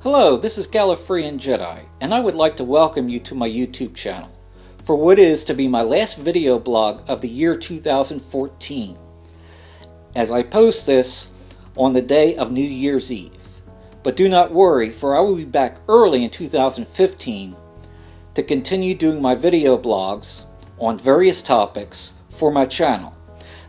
Hello, this is Gallifreyan Jedi, and I would like to welcome you to my YouTube channel for what is to be my last video blog of the year 2014, as I post this on the day of New Year's Eve. But do not worry, for I will be back early in 2015 to continue doing my video blogs on various topics for my channel.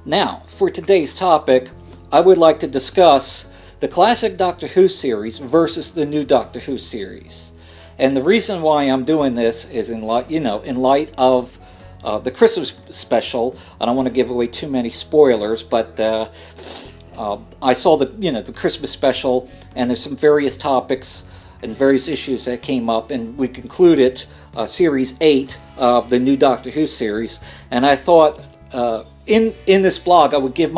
Now, for today's topic, I would like to discuss the classic Doctor Who series versus the new Doctor Who series. And the reason why I'm doing this is in light of the Christmas special. I don't want to give away too many spoilers, but I saw the Christmas special, and there's some various topics and various issues that came up, and we concluded Series 8 of the new Doctor Who series. And I thought in this blog I would give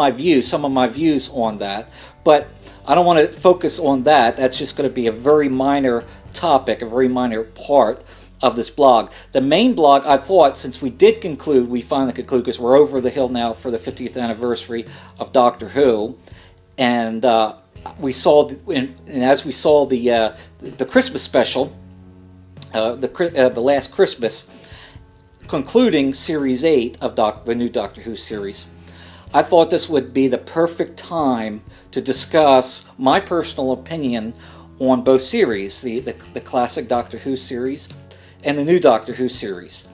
some of my views on that, but I don't want to focus on that. That's just going to be a very minor topic, a very minor part of this blog. The main blog, I thought, since we finally conclude, because we're over the hill now for the 50th anniversary of Doctor Who, and as we saw the Christmas special, the last Christmas, concluding Series 8 of the new Doctor Who series, I thought this would be the perfect time to discuss my personal opinion on both series, the classic Doctor Who series and the new Doctor Who series.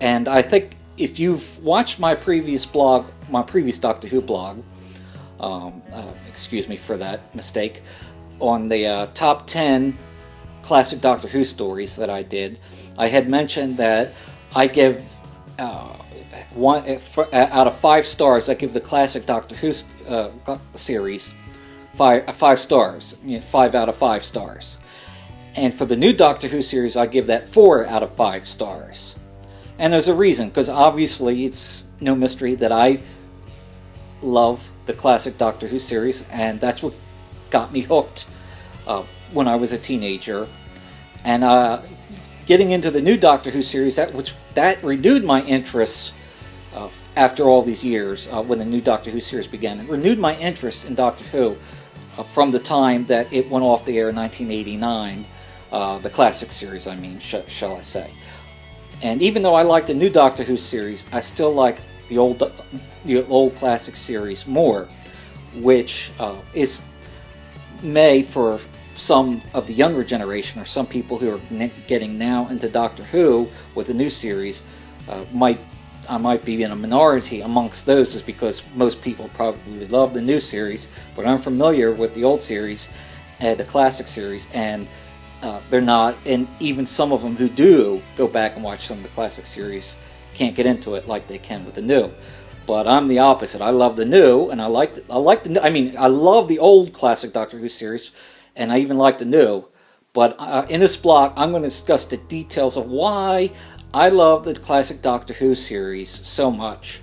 And I think if you've watched my previous Doctor Who blog, excuse me for that mistake, on the top 10 classic Doctor Who stories that I did, I had mentioned that I give out of 5 stars, I give the classic Doctor Who series 5 stars, 5 out of 5 stars. And for the new Doctor Who series, I give that 4 out of 5 stars. And there's a reason, because obviously it's no mystery that I love the classic Doctor Who series, and that's what got me hooked when I was a teenager. And getting into the new Doctor Who series, that renewed my interest after all these years, when the new Doctor Who series began. It renewed my interest in Doctor Who from the time that it went off the air in 1989, the classic series, shall I say. And even though I like the new Doctor Who series, I still like the old classic series more, which may, for some of the younger generation, or some people who are getting now into Doctor Who with the new series, I might be in a minority amongst those, just because most people probably love the new series, but I'm familiar with the old series, the classic series, and they're not, and even some of them who do go back and watch some of the classic series can't get into it like they can with the new. But I'm the opposite. I love the new, and I love the old classic Doctor Who series, and I even like the new. But in this blog, I'm going to discuss the details of why I love the classic Doctor Who series so much,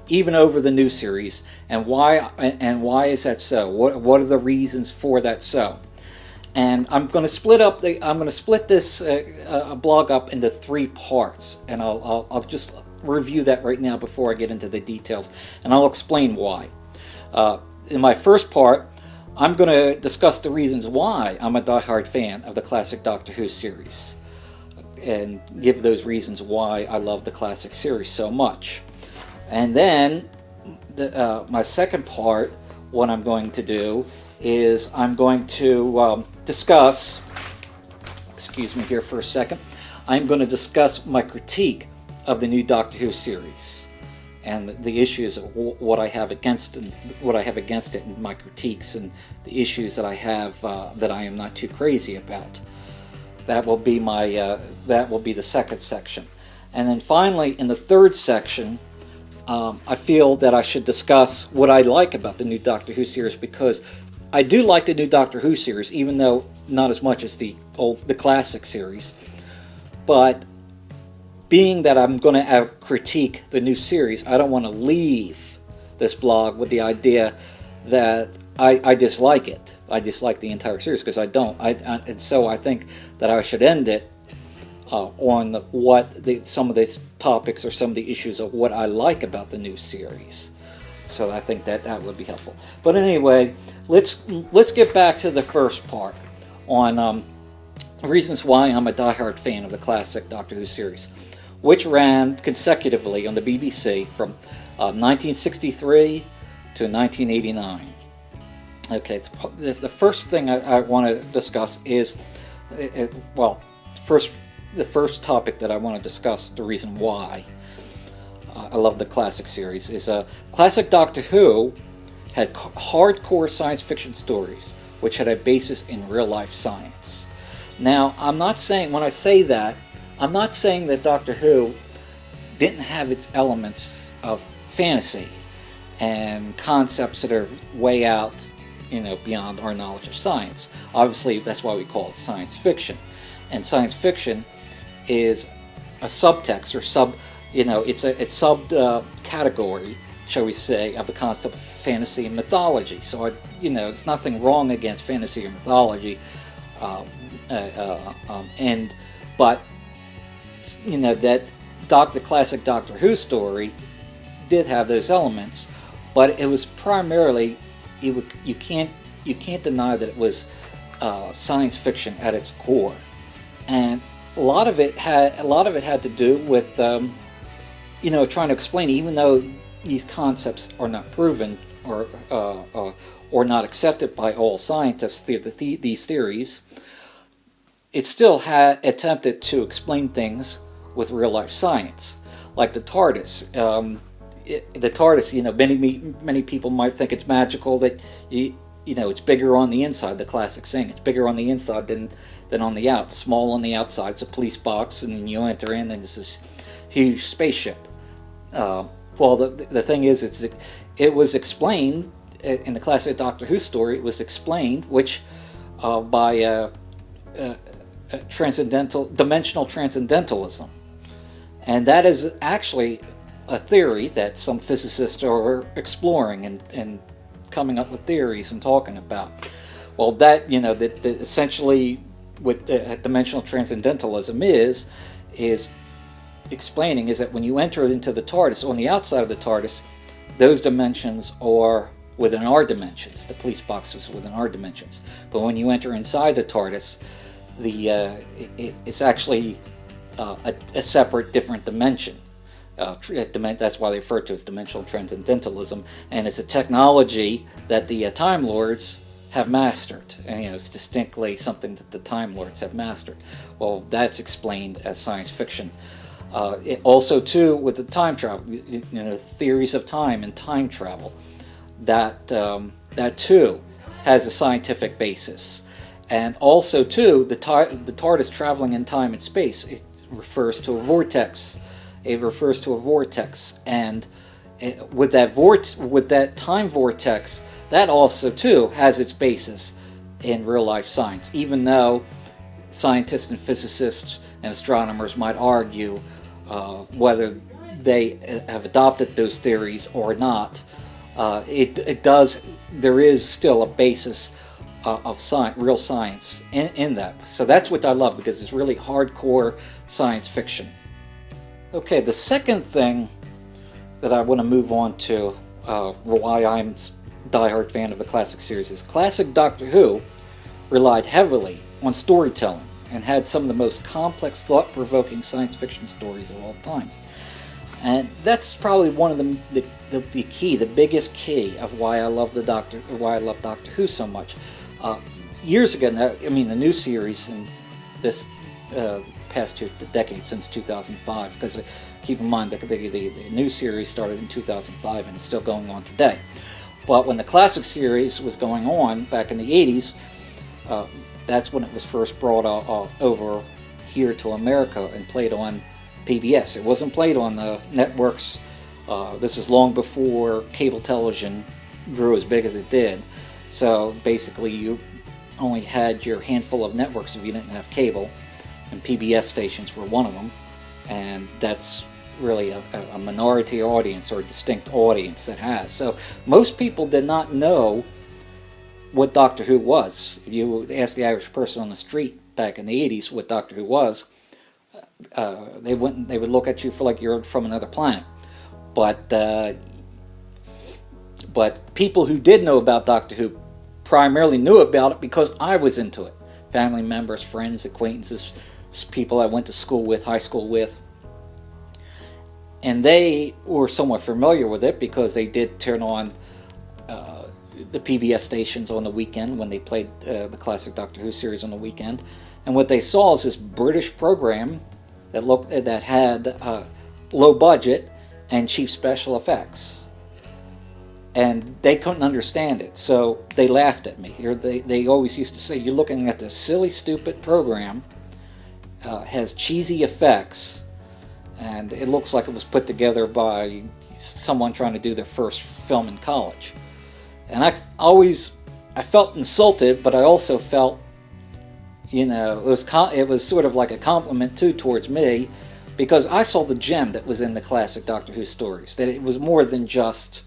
even over the new series, and why is that so? What are the reasons for that so? And I'm going to split this blog up into 3 parts, and I'll just review that right now before I get into the details, and I'll explain why. In my first part, I'm going to discuss the reasons why I'm a diehard fan of the classic Doctor Who series, and give those reasons why I love the classic series so much. And then my second part, what I'm going to do is I'm going to discuss, excuse me here for a second, I'm going to discuss my critique of the new Doctor Who series and the issues of what I have against it, and my critiques, and the issues that I have that I am not too crazy about. That will be the second section. And then finally, in the third section, I feel that I should discuss what I like about the new Doctor Who series, because I do like the new Doctor Who series, even though not as much as the classic series. But being that I'm going to critique the new series, I don't want to leave this blog with the idea that I dislike it. I dislike the entire series, because I don't. And so I think that I should end it on some of the topics or some of the issues of what I like about the new series. So I think that would be helpful. But anyway, let's get back to the first part on reasons why I'm a diehard fan of the classic Doctor Who series, which ran consecutively on the BBC from 1963 to 1989. Okay, the first thing I want to discuss is, the first topic that I want to discuss, the reason why I love the classic series, is classic Doctor Who had hardcore science fiction stories which had a basis in real-life science. Now, I'm not saying, when I say that, I'm not saying that Doctor Who didn't have its elements of fantasy and concepts that are way out, beyond our knowledge of science. Obviously, that's why we call it science fiction. And science fiction is a subtext or it's a category, shall we say, of the concept of fantasy and mythology. So, there's nothing wrong against fantasy or mythology, but that the classic Doctor Who story did have those elements, but it was primarily you can't deny that it was science fiction at its core, and a lot of it had to do with trying to explain, even though these concepts are not proven or not accepted by all scientists, these theories, it still had attempted to explain things with real life science, like the TARDIS. The TARDIS, many people might think it's magical, that it's bigger on the inside. The classic saying, it's bigger on the inside than on the out. Small on the outside, it's a police box, and then you enter in, and it's this huge spaceship. The thing is, it was explained in the classic Doctor Who story. It was explained, by dimensional transcendentalism, and that is actually a theory that some physicists are exploring and coming up with theories and talking about. Well, that essentially what dimensional transcendentalism is explaining is that when you enter into the TARDIS, on the outside of the TARDIS, those dimensions are within our dimensions. The police box was within our dimensions. But when you enter inside the TARDIS, it's actually a separate, different dimension. That's why they refer to it as dimensional transcendentalism, and it's a technology that the Time Lords have mastered, and it's distinctly something that the Time Lords have mastered. Well, that's explained as science fiction. Also, too, with the time travel, theories of time and time travel, that too has a scientific basis, and also too the TARDIS traveling in time and space. It refers to a vortex. It refers to a vortex, and with that time vortex, that also too has its basis in real life science. Even though scientists and physicists and astronomers might argue whether they have adopted those theories or not, there is still a basis of science, real science in that. So that's what I love, because it's really hardcore science fiction. Okay, the second thing that I want to move on to, why I'm a diehard fan of the classic series, is classic Doctor Who relied heavily on storytelling and had some of the most complex, thought-provoking science fiction stories of all time. And that's probably one of the biggest key of why I love Doctor Who so much. Years ago, now, the new series in this past 2 decades, since 2005, because keep in mind that the new series started in 2005 and it's still going on today. But when the classic series was going on back in the 80s, that's when it was first brought over here to America and played on PBS. It wasn't played on the networks. This is long before cable television grew as big as it did. So basically you only had your handful of networks if you didn't have cable, and PBS stations were one of them, and that's really a minority audience, or a distinct audience that has. So most people did not know what Doctor Who was. If you ask the average person on the street back in the 80s what Doctor Who was, they would look at you like you're from another planet. But people who did know about Doctor Who primarily knew about it because I was into it. family members, friends, acquaintances, people I went to school with, high school with. And they were somewhat familiar with it because they did turn on the PBS stations on the weekend when they played the classic Doctor Who series on the weekend. And what they saw is this British program that had low budget and cheap special effects. And they couldn't understand it, so they laughed at me. They always used to say, "You're looking at this silly, stupid program, has cheesy effects, and it looks like it was put together by someone trying to do their first film in college." And I felt insulted, but I also felt, it was sort of like a compliment too towards me, because I saw the gem that was in the classic Doctor Who stories. That it was more than just,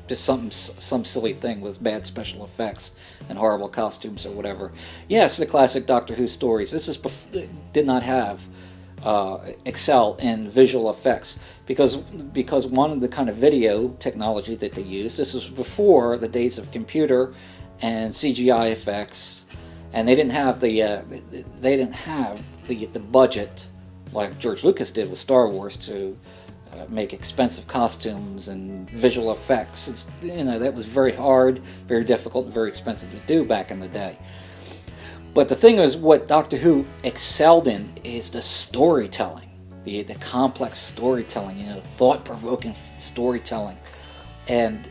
just some silly thing with bad special effects and horrible costumes or whatever. Yes, the classic Doctor Who stories. Did not have excel in visual effects because one of the kind of video technology that they used. This was before the days of computer and CGI effects, and they didn't have the budget like George Lucas did with Star Wars to make expensive costumes and visual effects. That was very hard, very difficult, and very expensive to do back in the day. But the thing is, what Doctor Who excelled in is the storytelling, the complex storytelling, thought-provoking storytelling, and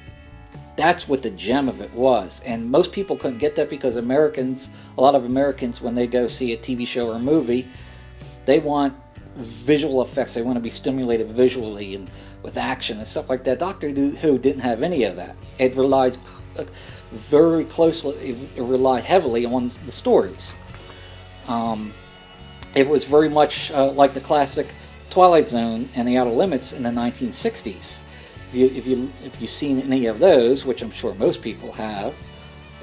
that's what the gem of it was. And most people couldn't get that because a lot of Americans, when they go see a TV show or a movie, they want visual effects. They want to be stimulated visually and with action and stuff like that. Doctor Who didn't have any of that. It relied very closely, it relied heavily on the stories. It was very much like the classic Twilight Zone and the Outer Limits in the 1960s. If you've seen any of those, which I'm sure most people have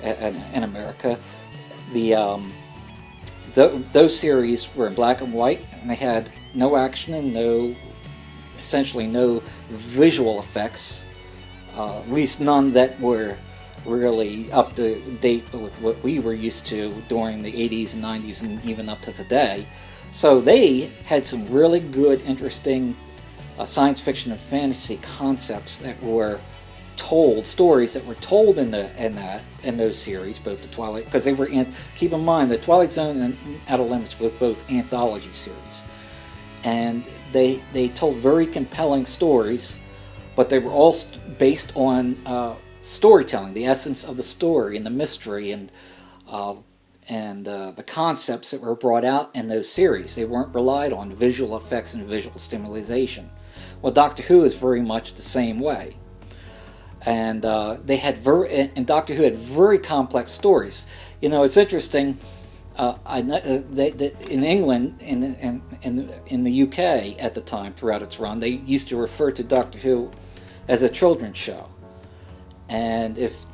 in America, those series were in black and white, and they had no action and essentially no visual effects, at least none that were really up to date with what we were used to during the 80s and 90s and even up to today. So they had some really good, interesting science fiction and fantasy concepts that were told, stories that were told in those series, both the Twilight, because they were keep in mind the Twilight Zone and Outer Limits were both anthology series, and they told very compelling stories, but they were all based on storytelling, the essence of the story and the mystery and the concepts that were brought out in those series. They weren't relied on visual effects and visual stimulation. Well, Doctor Who is very much the same way. And Doctor Who had very complex stories. It's interesting. In England, in the UK at the time, throughout its run, they used to refer to Doctor Who as a children's show. And if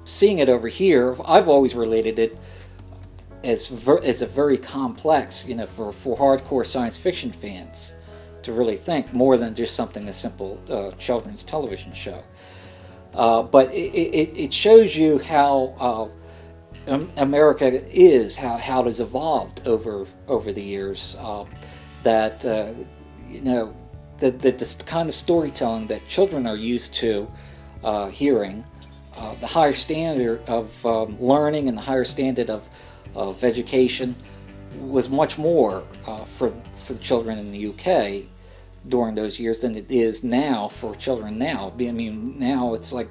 seeing it over here, I've always related it as a very complex, for hardcore science fiction fans to really think more than just something as simple children's television show. But it shows you how America is, how it has evolved over the years. The kind of storytelling that children are used to hearing, the higher standard of learning and the higher standard of education was much more for the children in the UK during those years than it is now for children now. I mean, now it's like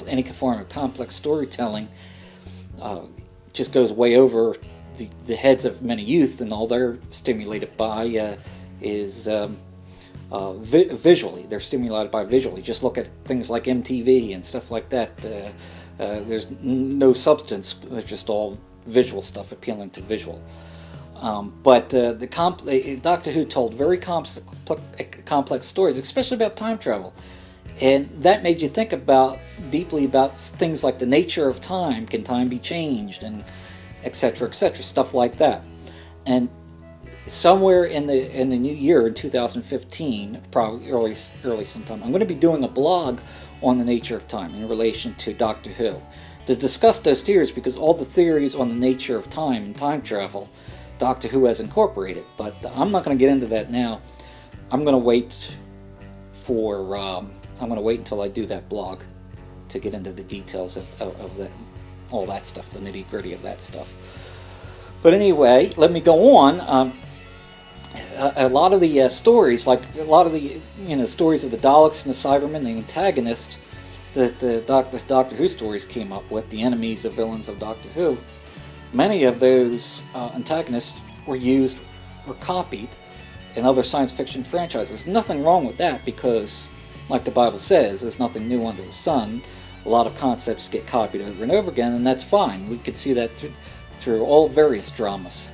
any form of complex storytelling just goes way over the heads of many youth, and all they're stimulated by is visually. They're stimulated by visually. Just look at things like MTV and stuff like that. There's no substance. It's just all visual stuff appealing to visual. But Doctor Who told very complex stories, especially about time travel. And that made you think deeply about things like the nature of time. Can time be changed? And et cetera, stuff like that. And somewhere in the new year, in 2015, probably early sometime, I'm going to be doing a blog on the nature of time in relation to Doctor Who. To discuss those theories, because all the theories on the nature of time and time travel, Doctor Who has incorporated. But I'm not going to get into that now. I'm going to wait until I do that blog to get into the details of that, all that stuff, the nitty-gritty of that stuff. But anyway, let me go on. A lot of the stories, like a lot of the stories of the Daleks and the Cybermen, the antagonists that the Doctor Who stories came up with, the enemies, the villains of Doctor Who, many of those antagonists were copied in other science fiction franchises. Nothing wrong with that, because, like the Bible says, there's nothing new under the sun. A lot of concepts get copied over and over again, and that's fine. We could see that through all various dramas,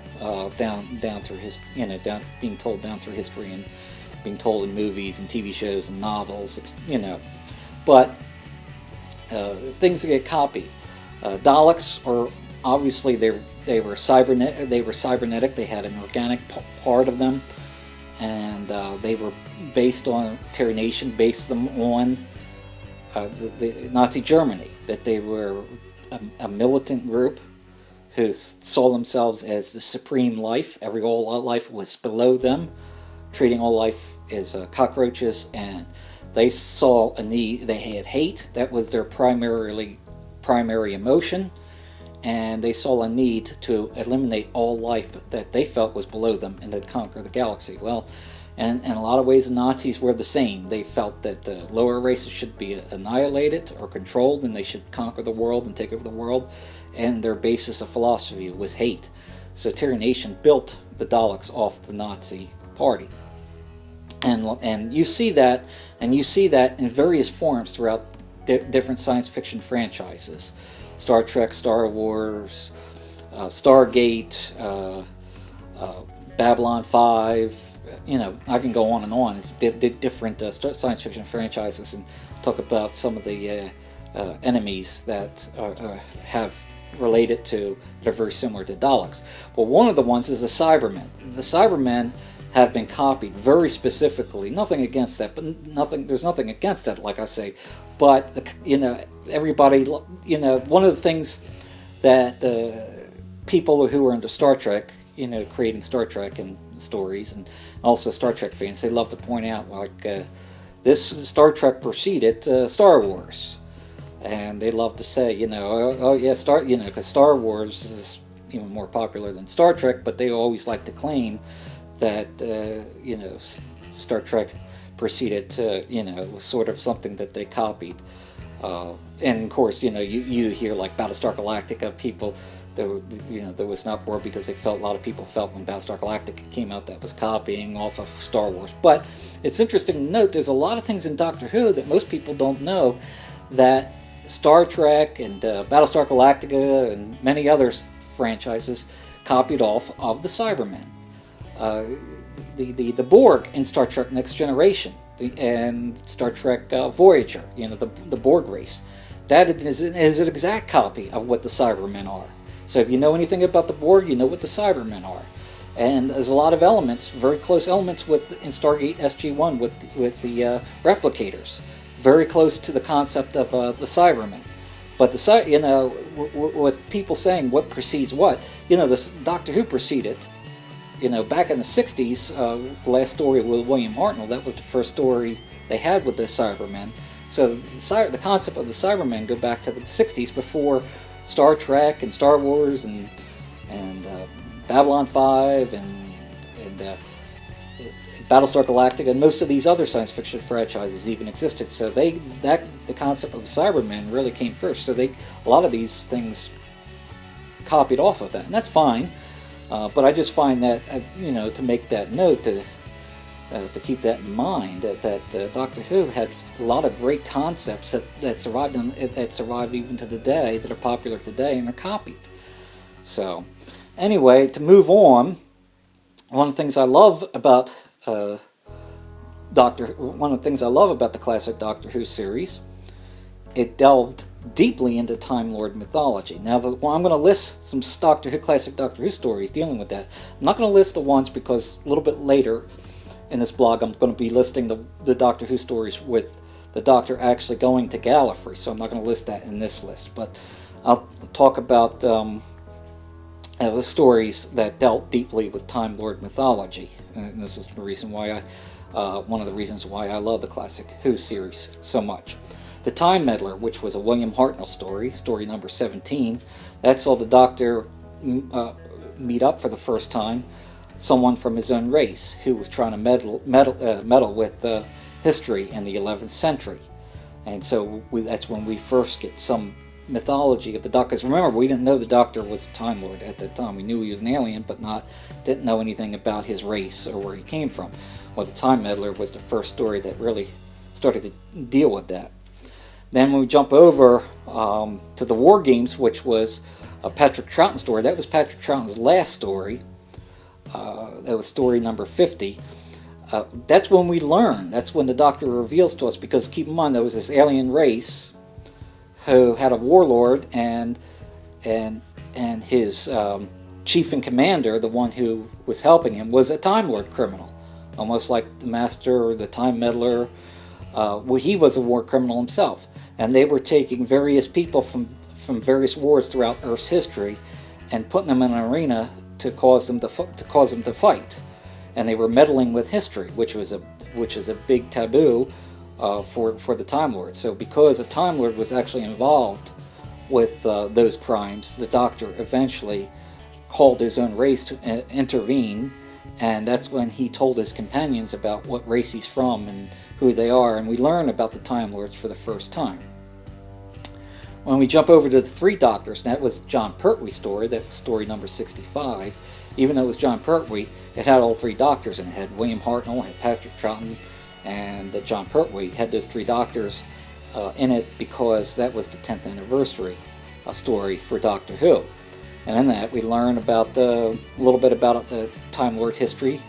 down through being told down through history and being told in movies and TV shows and novels, But things that get copied. Daleks are obviously they were cybernetic. They had an organic part of them, and they were based on Terry Nation, based them on the Nazi Germany. That they were a militant group who saw themselves as the supreme life. All life was below them, treating all life as cockroaches, and they saw a need. They had hate. That was their primary emotion, and they saw a need to eliminate all life that they felt was below them and to conquer the galaxy. Well, and in a lot of ways the Nazis were the same. They felt that the lower races should be annihilated or controlled, and they should conquer the world and take over the world, and their basis of philosophy was hate. So Terry Nation built the Daleks off the Nazi party. And you see that in various forms throughout different science fiction franchises. Star Trek, Star Wars, Stargate, Babylon 5, I can go on and on. Different science fiction franchises, and talk about some of the enemies that have related to, that are very similar to Daleks. Well, one of the ones is the Cybermen. The Cybermen have been copied very specifically. Nothing against that, but there's nothing against that, like I say. But everybody, one of the things that people who are into Star Trek, creating Star Trek and stories, and also Star Trek fans, they love to point out, like, this Star Trek preceded Star Wars, and they love to say, because Star Was is even more popular than Star Trek, but they always like to claim that Star Trek preceded was sort of something that they copied, and of course you hear like Battlestar Galactica, people there was an uproar because a lot of people felt when Battlestar Galactica came out that was copying off of Star Wars. But it's interesting to note there's a lot of things in Doctor Who that most people don't know, that Star Trek and Battlestar Galactica and many other franchises copied off of the Cybermen. The Borg in Star Trek Next Generation and Star Trek Voyager, the Borg race, that is an exact copy of what the Cybermen are. So if you know anything about the Borg, you know what the Cybermen are. And there's a lot of elements, very close elements in Stargate SG-1 with the replicators, very close to the concept of the Cybermen. But with people saying what precedes what, this Doctor Who preceded. Back in the 60s, the last story with William Hartnell, that was the first story they had with the Cybermen. So the concept of the Cybermen go back to the 60s, before Star Trek and Star Wars and Babylon 5 and Battlestar Galactica and most of these other science fiction franchises even existed. So the concept of the Cybermen really came first. So a lot of these things copied off of that, and that's fine. But I just find that to make that note, to keep that in mind, that Doctor Who had a lot of great concepts that survive even to today, that are popular today and are copied. So anyway, to move on, one of the things I love about the classic Doctor Who series, it delved deeply into Time Lord mythology. Now, I'm going to list some classic Doctor Who stories dealing with that. I'm not going to list the ones because a little bit later in this blog I'm going to be listing the Doctor Who stories with the Doctor actually going to Gallifrey. So I'm not going to list that in this list, but I'll talk about the stories that dealt deeply with Time Lord mythology, and this is the reason why one of the reasons why I love the classic Who series so much. The Time Meddler, which was a William Hartnell story number 17, that saw the Doctor meet up for the first time someone from his own race who was trying to meddle with history in the 11th century. And so that's when we first get some mythology of the Doctor. Because remember, we didn't know the Doctor was a Time Lord at that time. We knew he was an alien, but didn't know anything about his race or where he came from. Well, the Time Meddler was the first story that really started to deal with that. Then when we jump over to the War Games, which was a Patrick Troughton story, that was Patrick Troughton's last story. That was story number 50. That's when we learn. That's when the Doctor reveals to us, because keep in mind, there was this alien race who had a warlord, and his chief and commander, the one who was helping him, was a Time Lord criminal, almost like the Master or the Time Meddler. Well, he was a war criminal himself, and they were taking various people from various wars throughout Earth's history and putting them in an arena to cause them to fight, and they were meddling with history, which is a big taboo for the Time Lord. So because a Time Lord was actually involved with those crimes, the Doctor eventually called his own race to intervene, and that's when he told his companions about what race he's from and who they are, and we learn about the Time Lords for the first time. When we jump over to the Three Doctors, and that was John Pertwee's story, that was story number 65. Even though it was John Pertwee, it had all three Doctors in it. It had William Hartnell, had Patrick Troughton, and John Pertwee. Had those three Doctors in it because that was the 10th anniversary story for Doctor Who. And in that, we learn about a little bit about the Time Lord history,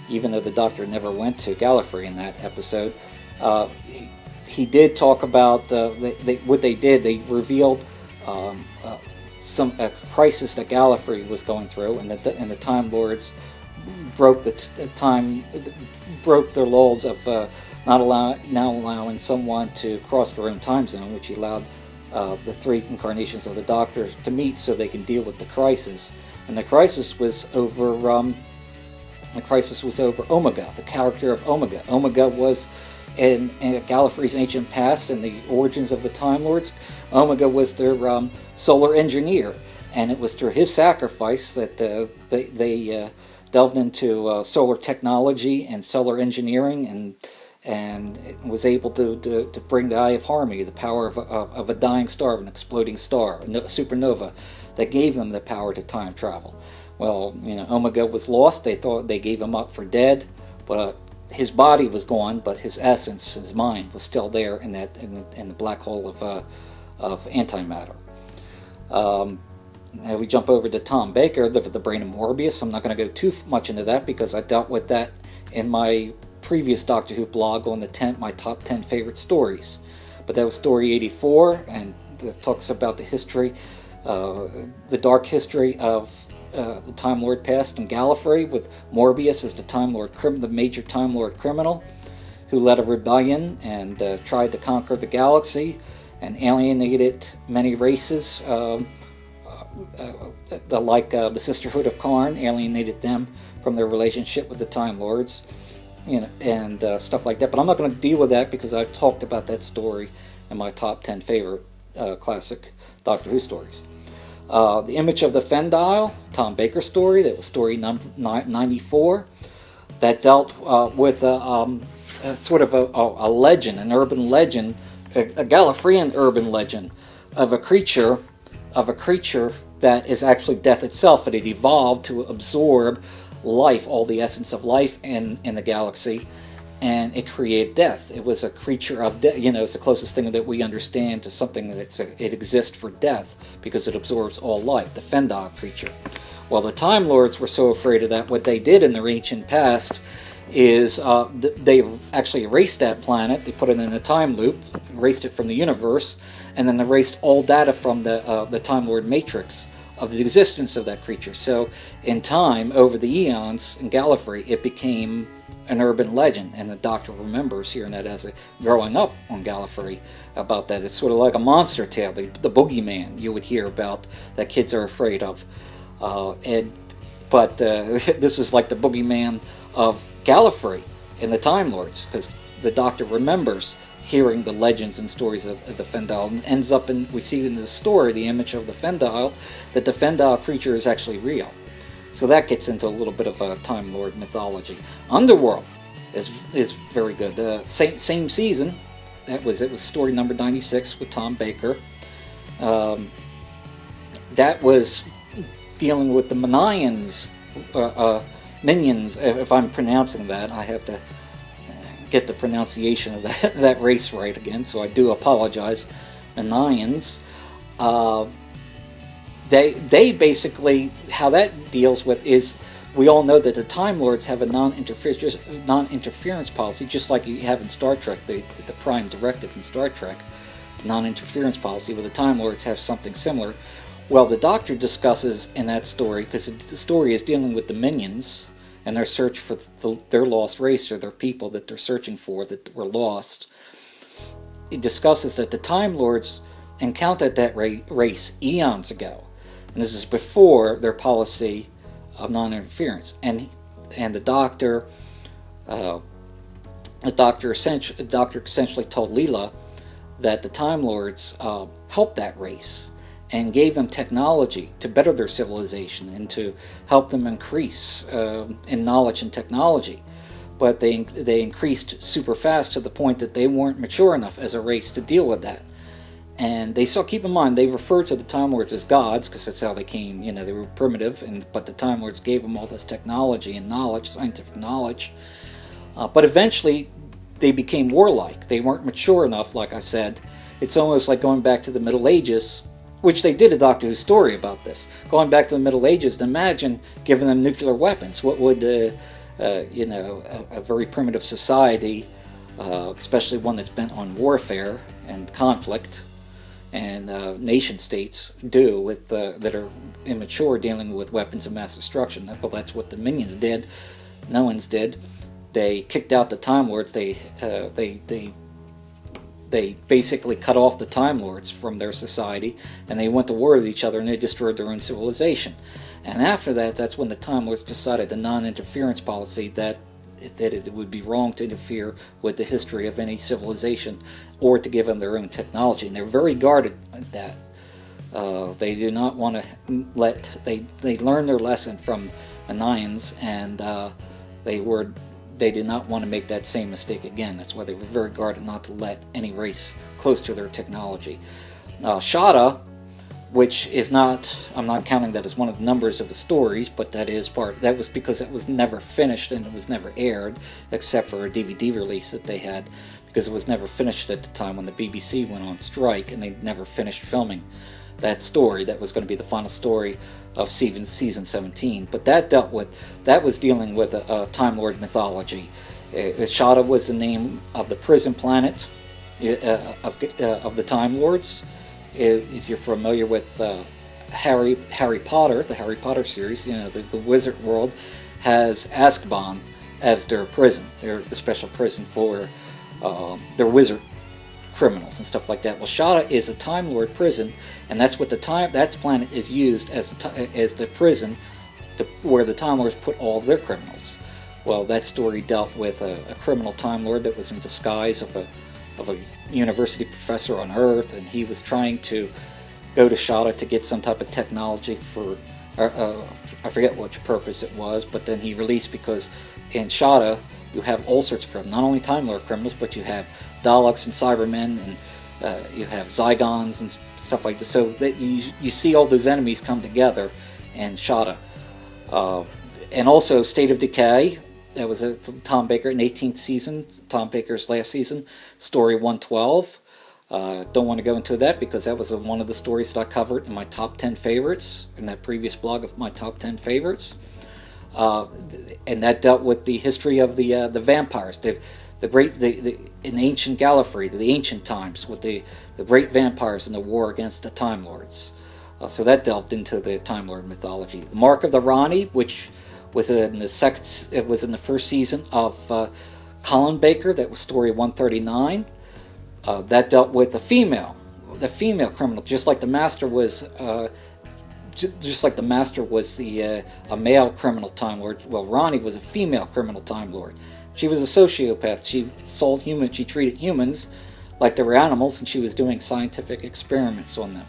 even though the Doctor never went to Gallifrey in that episode. He did talk about what they did. They revealed a crisis that Gallifrey was going through, and the Time Lords broke their laws of not allowing someone to cross their own time zone, which allowed the three incarnations of the Doctor to meet so they can deal with the crisis. And the crisis was over Omega, the character of Omega. Omega was in Gallifrey's ancient past and the origins of the Time Lords. Omega was their solar engineer, and it was through his sacrifice that they delved into solar technology and solar engineering, and was able to bring the Eye of Harmony, the power of a dying star, of an exploding star, a supernova, that gave them the power to time travel. Well, Omega was lost. They thought they gave him up for dead, but his body was gone, but his essence, his mind, was still there in the black hole of antimatter. Now we jump over to Tom Baker, the brain of Morbius. I'm not going to go too much into that because I dealt with that in my previous Doctor Who blog on my top 10 favorite stories. But that was story 84, and it talks about the history, the dark history of the Time Lord past in Gallifrey, with Morbius as the major Time Lord criminal, who led a rebellion and tried to conquer the galaxy and alienated many races, like the Sisterhood of Karn, alienated them from their relationship with the Time Lords, and stuff like that. But I'm not going to deal with that because I've talked about that story in my top 10 favorite classic Doctor Who stories. The Image of the Fendile, Tom Baker story, that was story number 94, that dealt with sort of a legend, an urban legend, a Gallifreyan urban legend of a creature that is actually death itself, and it evolved to absorb life, all the essence of life in the galaxy, and it created death. It was a creature of death. It's the closest thing that we understand to something that it exists for death, because it absorbs all life, the Fendile creature. Well, the Time Lords were so afraid of that, what they did in their ancient past is they actually erased that planet. They put it in a time loop, erased it from the universe, and then erased all data from the Time Lord matrix of the existence of that creature. So in time, over the eons in Gallifrey, it became an urban legend, and the Doctor remembers hearing that as growing up on Gallifrey about that. It's sort of like a monster tale, the boogeyman you would hear about that kids are afraid of. But this is like the boogeyman of Gallifrey in the Time Lords, because the Doctor remembers hearing the legends and stories of the Fendal, and ends up we see in the story the image of the Fendal, that the Fendal creature is actually real. So that gets into a little bit of a Time Lord mythology. Underworld is very good. Same season. It was story number 96 with Tom Baker. That was dealing with the minions, if I'm pronouncing that. I have to get the pronunciation of that race right again, so I do apologize. Minions. They basically, how that deals with is, we all know that the Time Lords have a non-interference policy, just like you have in Star Trek, the Prime Directive in Star Trek, non-interference policy, where the Time Lords have something similar. Well, the Doctor discusses in that story, because the story is dealing with the minions and their search for their lost race, or their people that they're searching for that were lost. He discusses that the Time Lords encountered that race eons ago, and this is before their policy of non-interference. And the Doctor essentially told Leela that the Time Lords helped that race and gave them technology to better their civilization and to help them increase in knowledge and technology. But they increased super fast to the point that they weren't mature enough as a race to deal with that. And they still, keep in mind, they refer to the Time Lords as gods, because that's how they came. They were primitive, but the Time Lords gave them all this technology and knowledge, scientific knowledge. But eventually, they became warlike. They weren't mature enough, like I said. It's almost like going back to the Middle Ages, which they did a Doctor Who story about this. Going back to the Middle Ages, imagine giving them nuclear weapons. What would, a very primitive society, especially one that's bent on warfare and conflict, and nation states do with that are immature, dealing with weapons of mass destruction? Well, that's what the minions did. No one's did. They kicked out the Time Lords. They basically cut off the Time Lords from their society, and they went to war with each other, and they destroyed their own civilization. And after that, that's when the Time Lords decided the non-interference policy, that it would be wrong to interfere with the history of any civilization or to give them their own technology. And they're very guarded at that. They do not want to they learned their lesson from the Nines, and they did not want to make that same mistake again. That's why they were very guarded not to let any race close to their technology. Shada, which is not, I'm not counting that as one of the numbers of the stories, but that was because it was never finished and it was never aired, except for a DVD release that they had, because it was never finished at the time when the BBC went on strike, and they never finished filming that story. That was going to be the final story of season 17, but that was dealing with a Time Lord mythology. Shada was the name of the prison planet of the Time Lords. If you're familiar with Harry Potter, the Harry Potter series, the wizard world has Azkaban as their prison. They're the special prison for their wizard criminals and stuff like that. Well, Shada is a Time Lord prison, and that's what that planet is used as the prison where the Time Lords put all of their criminals. Well, that story dealt with a criminal Time Lord that was in disguise of a university professor on Earth, and he was trying to go to Shada to get some type of technology for I forget which purpose it was, but then he released, because in Shada you have all sorts of criminals, not only Time Lord criminals, but you have Daleks and Cybermen, and you have Zygons and stuff like this. So that you see all those enemies come together in Shada. And also State of Decay. That was Tom Baker in 18th season, Tom Baker's last season, story 112. Don't want to go into that because that was one of the stories that I covered in my top 10 favorites, in that previous blog of my top 10 favorites. And that dealt with the history of the vampires, in ancient Gallifrey, the ancient times, with the great vampires in the war against the Time Lords. So that delved into the Time Lord mythology. The Mark of the Rani, which was in the first season of Colin Baker. That was story 139. That dealt with the female criminal, just like the Master was. Just like the Master was a male criminal Time Lord. Well, Rani was a female criminal Time Lord. She was a sociopath. She sold humans. She treated humans like they were animals, and she was doing scientific experiments on them.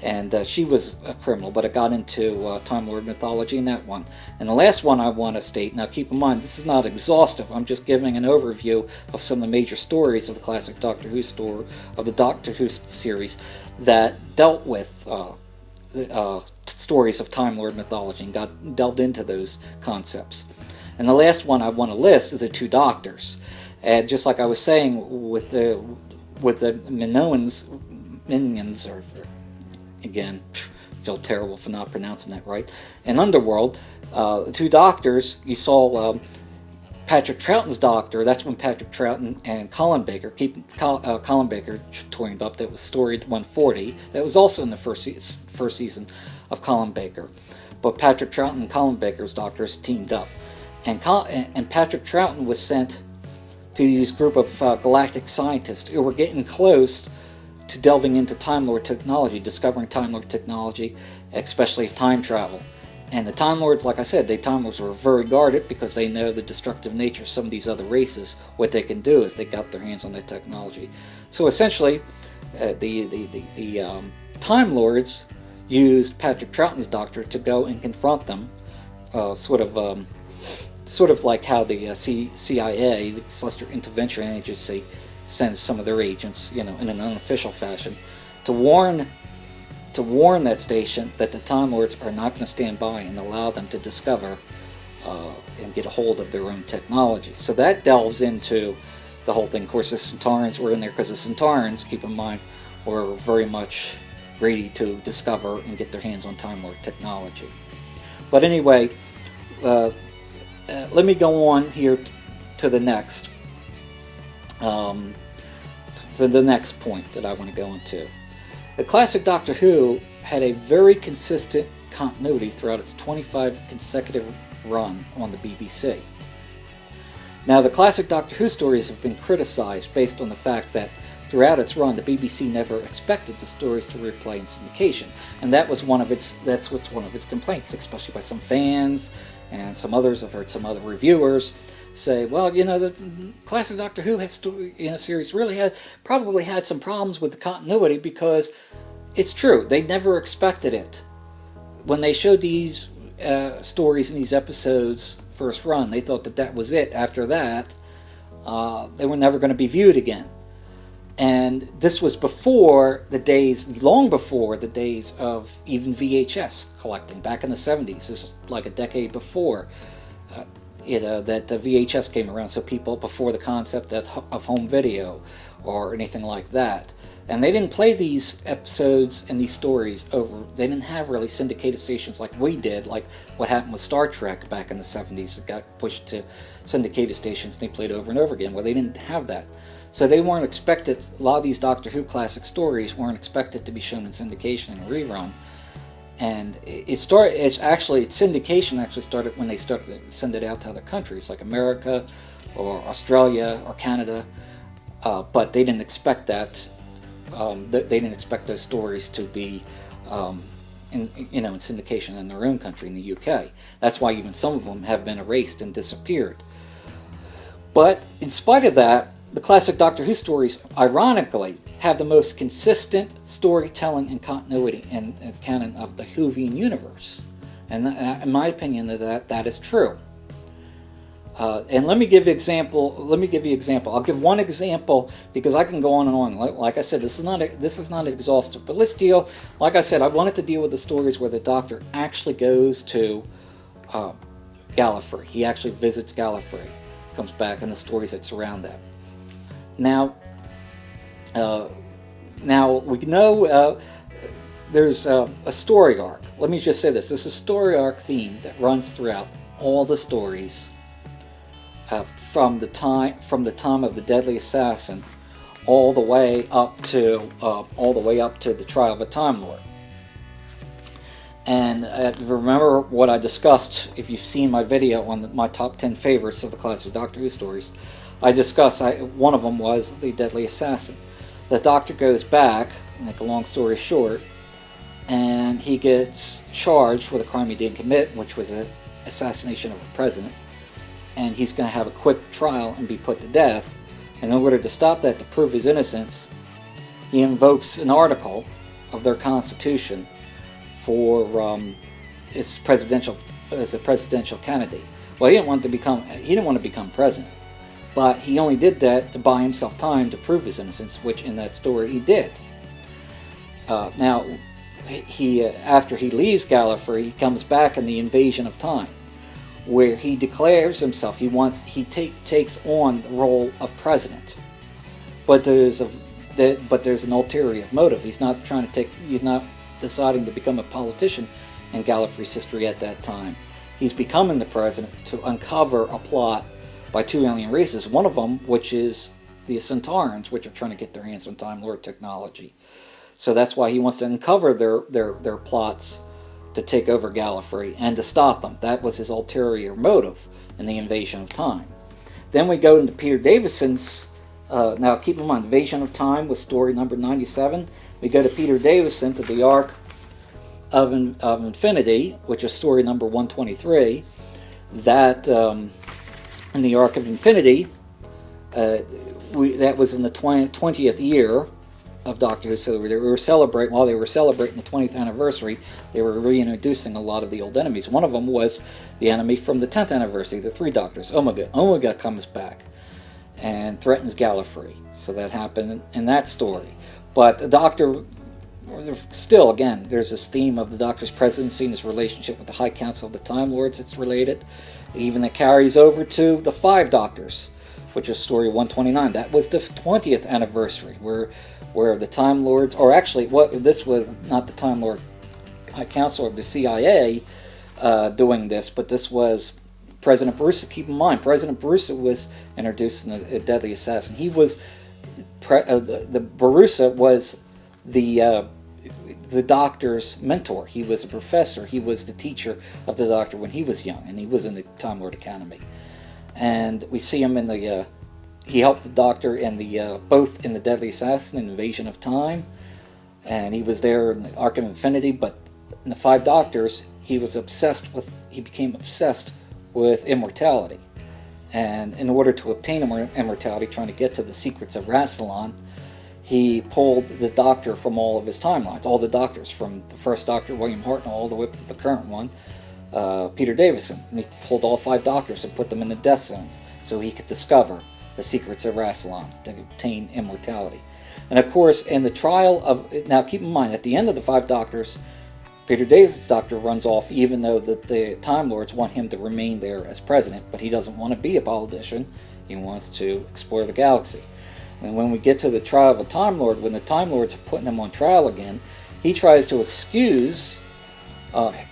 And she was a criminal, but it got into Time Lord mythology in that one. And the last one I want to state, now keep in mind, this is not exhaustive. I'm just giving an overview of some of the major stories of the classic Doctor Who of the Doctor Who series that dealt with stories of Time Lord mythology and delved into those concepts. And the last one I want to list is the Two Doctors. And just like I was saying with the minions, or again, feel terrible for not pronouncing that right. In Underworld, the Two Doctors, you saw Patrick Troughton's Doctor. That's when Patrick Troughton and Colin Baker, Colin Baker joined up. That was story 140. That was also in the first season of Colin Baker. But Patrick Troughton and Colin Baker's Doctors teamed up. And Patrick Troughton was sent to these group of galactic scientists who were getting close to delving into Time Lord technology, discovering Time Lord technology, especially time travel. And the Time Lords, like I said, Time Lords were very guarded because they know the destructive nature of some of these other races, what they can do if they got their hands on that technology. So essentially, the Time Lords used Patrick Troughton's Doctor to go and confront them, sort of like how the CIA, the Celestial Intervention Agency, sends some of their agents, in an unofficial fashion, to warn that station that the Time Lords are not going to stand by and allow them to discover and get a hold of their own technology. So that delves into the whole thing. Of course, the Centaurans were in there because the Centaurans, keep in mind, were very much ready to discover and get their hands on Time Lord technology. But anyway, let me go on here to the next. The next point that I want to go into. The classic Doctor Who had a very consistent continuity throughout its 25 consecutive run on the BBC. Now, the classic Doctor Who stories have been criticized based on the fact that throughout its run, the BBC never expected the stories to replay in syndication, and that's one of its complaints, especially by some fans and some others. I've heard some other reviewers say, well, the classic Doctor Who series really probably had some problems with the continuity, because it's true, they never expected it. When they showed these stories in these episodes first run, they thought that was it. After that, they were never going to be viewed again. And this was long before the days of even VHS collecting, back in the 70s. This is like a decade before that the VHS came around, so people, before the concept of home video or anything like that. And they didn't play these episodes and these stories over. They didn't have really syndicated stations like we did, like what happened with Star Trek back in the 70s. It got pushed to syndicated stations and they played over and over again. Well, they didn't have that. So they weren't expected, a lot of these Doctor Who classic stories weren't expected to be shown in syndication and rerun. And syndication actually started when they started to send it out to other countries like America or Australia or Canada, but they didn't expect that. They didn't expect those stories to be in syndication in their own country, in the UK. That's why even some of them have been erased and disappeared. But in spite of that, the classic Doctor Who stories, ironically, have the most consistent storytelling and continuity in the canon of the Whovian universe. And in my opinion, that is true. And let me give you an example. I'll give one example because I can go on and on. Like I said, this is not exhaustive. But let's deal. Like I said, I wanted to deal with the stories where the Doctor actually goes to Gallifrey. He actually visits Gallifrey, comes back, and the stories that surround that. Now we know there's a story arc. Let me just say this: there's a story arc theme that runs throughout all the stories. From the time of the Deadly Assassin, all the way up to the trial of a Time Lord. And remember what I discussed, if you've seen my video on my top 10 favorites of the classic Doctor Who stories, I discussed, one of them was The Deadly Assassin. The Doctor goes back, make a long story short, and he gets charged with a crime he didn't commit, which was an assassination of a president. And he's going to have a quick trial and be put to death. And in order to stop that, to prove his innocence, he invokes an article of their Constitution for as a presidential candidate. Well, he didn't want to become president, but he only did that to buy himself time to prove his innocence, which in that story he did. Now, after he leaves Gallifrey, he comes back in the Invasion of Time, where he declares himself. He takes on the role of president, but there's an ulterior motive. He's not deciding to become a politician in Gallifrey's history at that time. He's becoming the president to uncover a plot by two alien races, one of them which is the Centaurans, which are trying to get their hands on Time Lord technology. So that's why he wants to uncover their plots to take over Gallifrey and to stop them. That was his ulterior motive in the Invasion of Time. Then we go into Peter Davison's, now keep in mind, Invasion of Time was story number 97. We go to Peter Davison, to the Ark of Infinity, which is story number 123. That, in the Ark of Infinity, that was in the 20th year of Doctor Who. So while they were celebrating the 20th anniversary, they were reintroducing a lot of the old enemies. One of them was the enemy from the 10th anniversary, the Three Doctors, Omega. Omega comes back and threatens Gallifrey. So that happened in that story. But the Doctor, still, again, there's this theme of the Doctor's presidency and his relationship with the High Council of the Time Lords. It's related. Even that carries over to the Five Doctors, which is story 129. That was the 20th anniversary, where the Time Lords, or actually, this was not the Time Lord High Council of the CIA doing this, but this was President Barusa. Keep in mind, President Barusa was introduced in a Deadly Assassin. He was the Barusa was the Doctor's mentor. He was a professor. He was the teacher of the Doctor when he was young, and he was in the Time Lord Academy. And we see him in the. He helped the Doctor in the both in the Deadly Assassin and Invasion of Time, and he was there in the Ark of Infinity. But in the Five Doctors, he became obsessed with immortality, and in order to obtain immortality, trying to get to the secrets of Rassilon, he pulled the Doctor from all of his timelines, all the Doctors, from the first Doctor, William Hartnell, all the way up to the current one, Peter Davison. And he pulled all 5 Doctors and put them in the Death Zone so he could discover the secrets of Rassilon to obtain immortality. And of course, in the trial of... Now keep in mind, at the end of the 5 Doctors, Peter Davison's Doctor runs off, even though the Time Lords want him to remain there as president, but he doesn't want to be a politician. He wants to explore the galaxy. And when we get to the trial of a Time Lord, when the Time Lords are putting him on trial again, he tries to excuse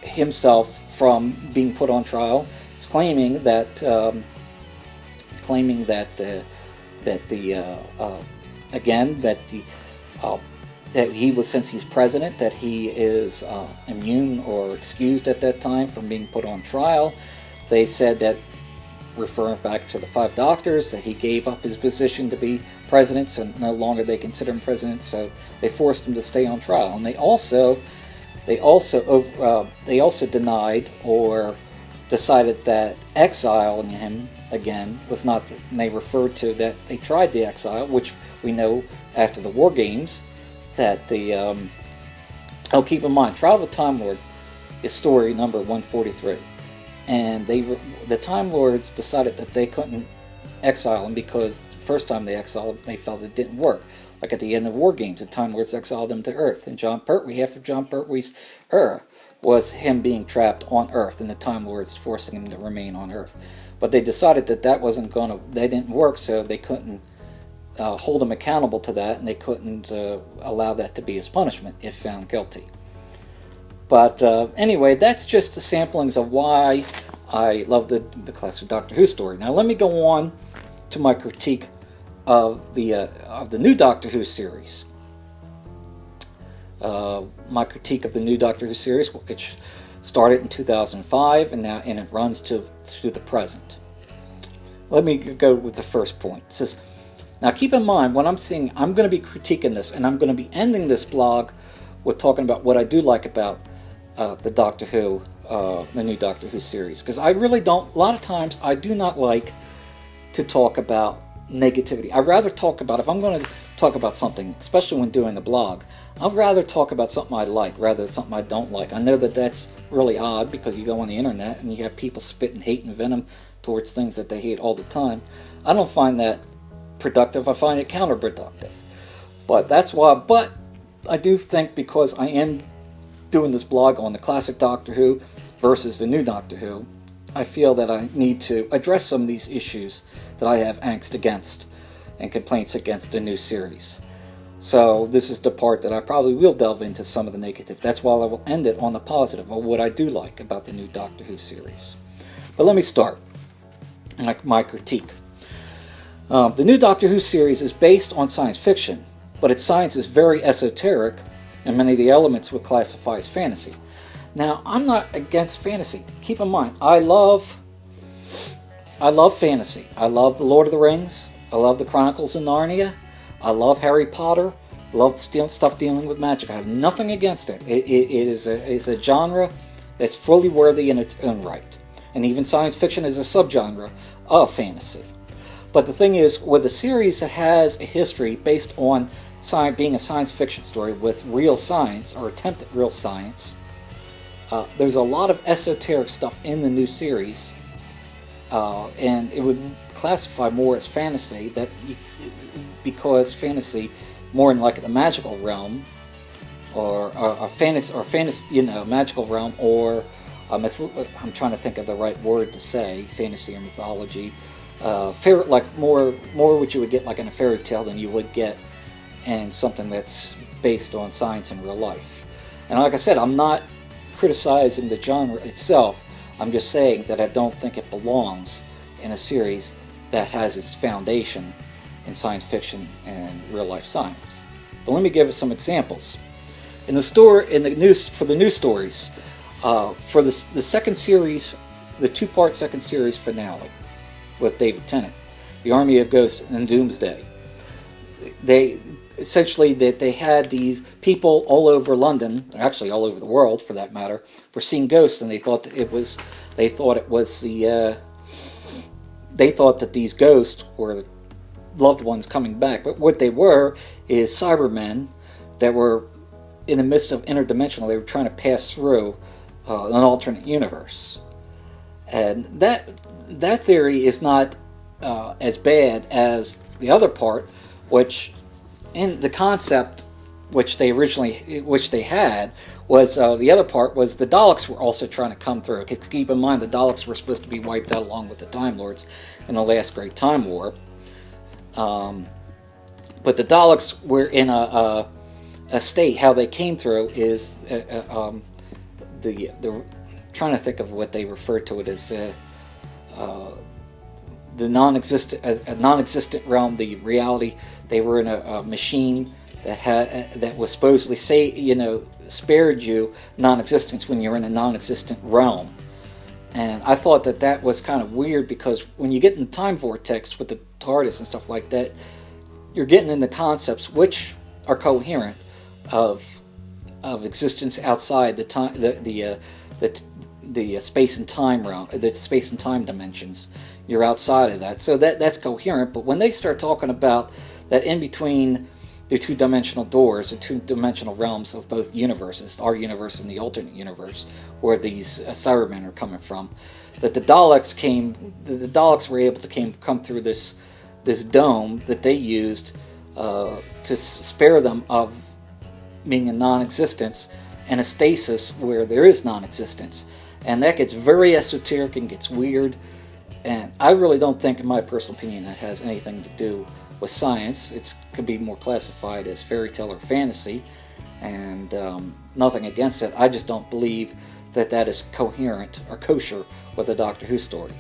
himself from being put on trial, claiming that he was, since he's president, that he is immune or excused at that time from being put on trial. They said that, referring back to the 5 Doctors, that he gave up his position to be president, so no longer they consider him president, so they forced him to stay on trial. And they also denied or decided that exiling him again was not, and they referred to that they tried the exile, which we know after the War Games that keep in mind, Trial of a Time Lord is story number 143, and the Time Lords decided that they couldn't exile him because the first time they exiled him, they felt it didn't work. Like at the end of War Games, the Time Lords exiled him to Earth, and half of John Pertwee's era was him being trapped on Earth, and the Time Lords forcing him to remain on Earth. But they decided that they didn't work, so they couldn't hold him accountable to that, and they couldn't allow that to be his punishment if found guilty. But anyway, that's just the samplings of why I love the classic Doctor Who story. Now let me go on to my critique of the new Doctor Who series. my critique of the new Doctor Who series, which started in 2005 and it runs to the present. Let me go with the first point. It says, now keep in mind, when I'm going to be critiquing this, and I'm going to be ending this blog with talking about what I do like about the Doctor Who, the new Doctor Who series. Because I really don't, a lot of times, I do not like to talk about negativity. I'd rather talk about, if I'm going to talk about something, especially when doing a blog, I'd rather talk about something I like rather than something I don't like. I know that that's really odd because you go on the internet and you have people spitting hate and venom towards things that they hate all the time. I don't find that productive. I find it counterproductive. But that's why, but I do think, because I am doing this blog on the classic Doctor Who versus the new Doctor Who, I feel that I need to address some of these issues that I have angst against and complaints against the new series. So this is the part that I probably will delve into some of the negative. That's why I will end it on the positive of what I do like about the new Doctor Who series. But let me start my critique. The new Doctor Who series is based on science fiction, but its science is very esoteric, and many of the elements would classify as fantasy. Now, I'm not against fantasy. Keep in mind, I love fantasy. I love The Lord of the Rings. I love the Chronicles of Narnia. I love Harry Potter. I love stuff dealing with magic. I have nothing against it. It is a genre that's fully worthy in its own right. And even science fiction is a subgenre of fantasy. But the thing is, with a series that has a history based on being a science fiction story with real science, or attempt at real science, there's a lot of esoteric stuff in the new series, and it would classify more as fantasy, because fantasy, more in like the magical realm, or fantasy, magical realm, or I'm trying to think of the right word to say, fantasy or mythology. Like more what you would get like in a fairy tale than you would get in something that's based on science in real life. And like I said, I'm not criticizing the genre itself. I'm just saying that I don't think it belongs in a series that has its foundation in science fiction and real life science. But let me give us some examples. For the new stories, for the second series, the two-part second series finale with David Tennant, The Army of Ghosts and Doomsday. They had these people all over London, actually all over the world for that matter, were seeing ghosts, and they thought that these ghosts were loved ones coming back. But what they were is Cybermen that were in the midst of interdimensional. They were trying to pass through an alternate universe, and that theory is not as bad as the other part, which in the concept which they had was the other part was the Daleks were also trying to come through. Keep in mind the Daleks were supposed to be wiped out along with the Time Lords in the last Great Time War, but the Daleks were in a state. How they came through is the trying to think of what they refer to it as. The non-existent realm, the reality. They were in a machine that was supposedly spared you non-existence when you're in a non-existent realm. And I thought that was kind of weird, because when you get in the time vortex with the TARDIS and stuff like that, you're getting into concepts which are coherent of existence outside the time, the space and time realm, the space and time dimensions. You're outside of that, so that's coherent. But when they start talking about that in between the two-dimensional doors, the two-dimensional realms of both universes, our universe and the alternate universe, where these Cybermen are coming from, that the Daleks were able to come through this dome that they used to spare them of being in non-existence and a stasis where there is non-existence. And that gets very esoteric and gets weird. And I really don't think, in my personal opinion, that has anything to do with science. It could be more classified as fairy tale or fantasy, and nothing against it. I just don't believe that is coherent or kosher with a Doctor Who story.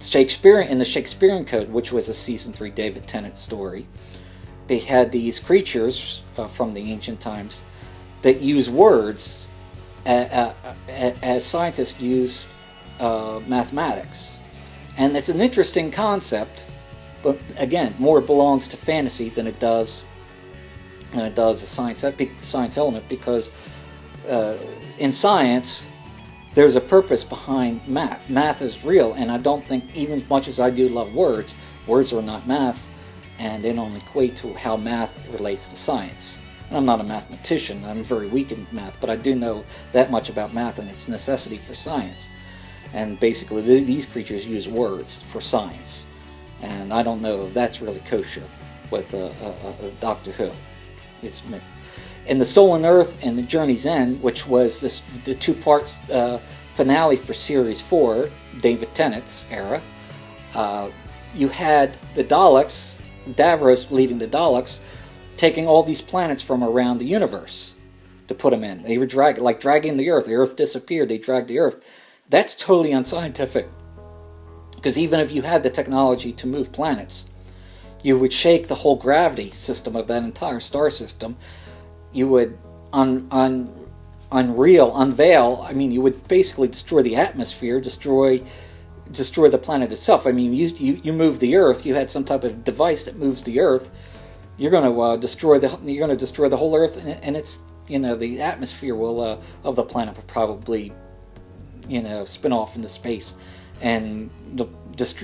Shakespeare, in the Shakespearean Code, which was a season 3 David Tennant story, they had these creatures from the ancient times that use words as scientists use mathematics. And it's an interesting concept, but again, more belongs to fantasy than it does a science element, because in science, there's a purpose behind math. Math is real, and I don't think, even as much as I do love words, words are not math, and they don't equate to how math relates to science. And I'm not a mathematician, I'm very weak in math, but I do know that much about math and its necessity for science. And basically, these creatures use words for science. And I don't know if that's really kosher with Doctor Who. It's in The Stolen Earth and The Journey's End, which was the two-part finale for Series 4, David Tennant's era, you had the Daleks, Davros leading the Daleks, taking all these planets from around the universe to put them in. They were dragging the Earth. The Earth disappeared. They dragged the Earth. That's totally unscientific. Because even if you had the technology to move planets, you would shake the whole gravity system of that entire star system. You would unveil, you would basically destroy the atmosphere, destroy the planet itself. I mean, you move the Earth, you had some type of device that moves the Earth, you're going to destroy the whole Earth, and it's, the atmosphere will of the planet will probably, spin off into space, and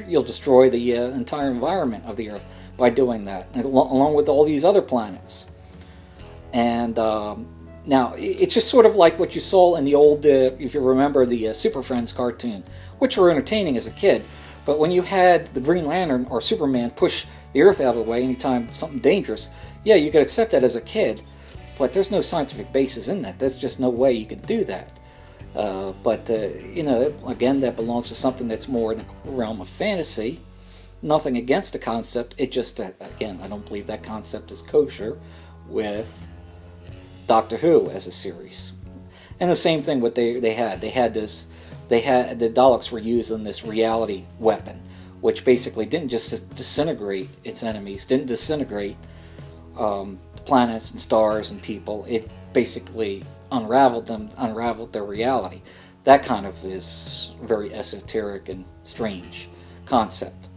you'll destroy the entire environment of the Earth by doing that, along with all these other planets. And now, it's just sort of like what you saw in the old, if you remember, the Super Friends cartoon, which were entertaining as a kid. But when you had the Green Lantern or Superman push the Earth out of the way anytime something dangerous, yeah, you could accept that as a kid, but there's no scientific basis in that. There's just no way you could do that. But again, that belongs to something that's more in the realm of fantasy. Nothing against the concept. It just, again, I don't believe that concept is kosher with Doctor Who as a series. And the same thing what they had. The Daleks were using this reality weapon, which basically didn't just disintegrate its enemies, didn't disintegrate planets and stars and people. It basically unraveled their reality. That kind of is very esoteric and strange concept.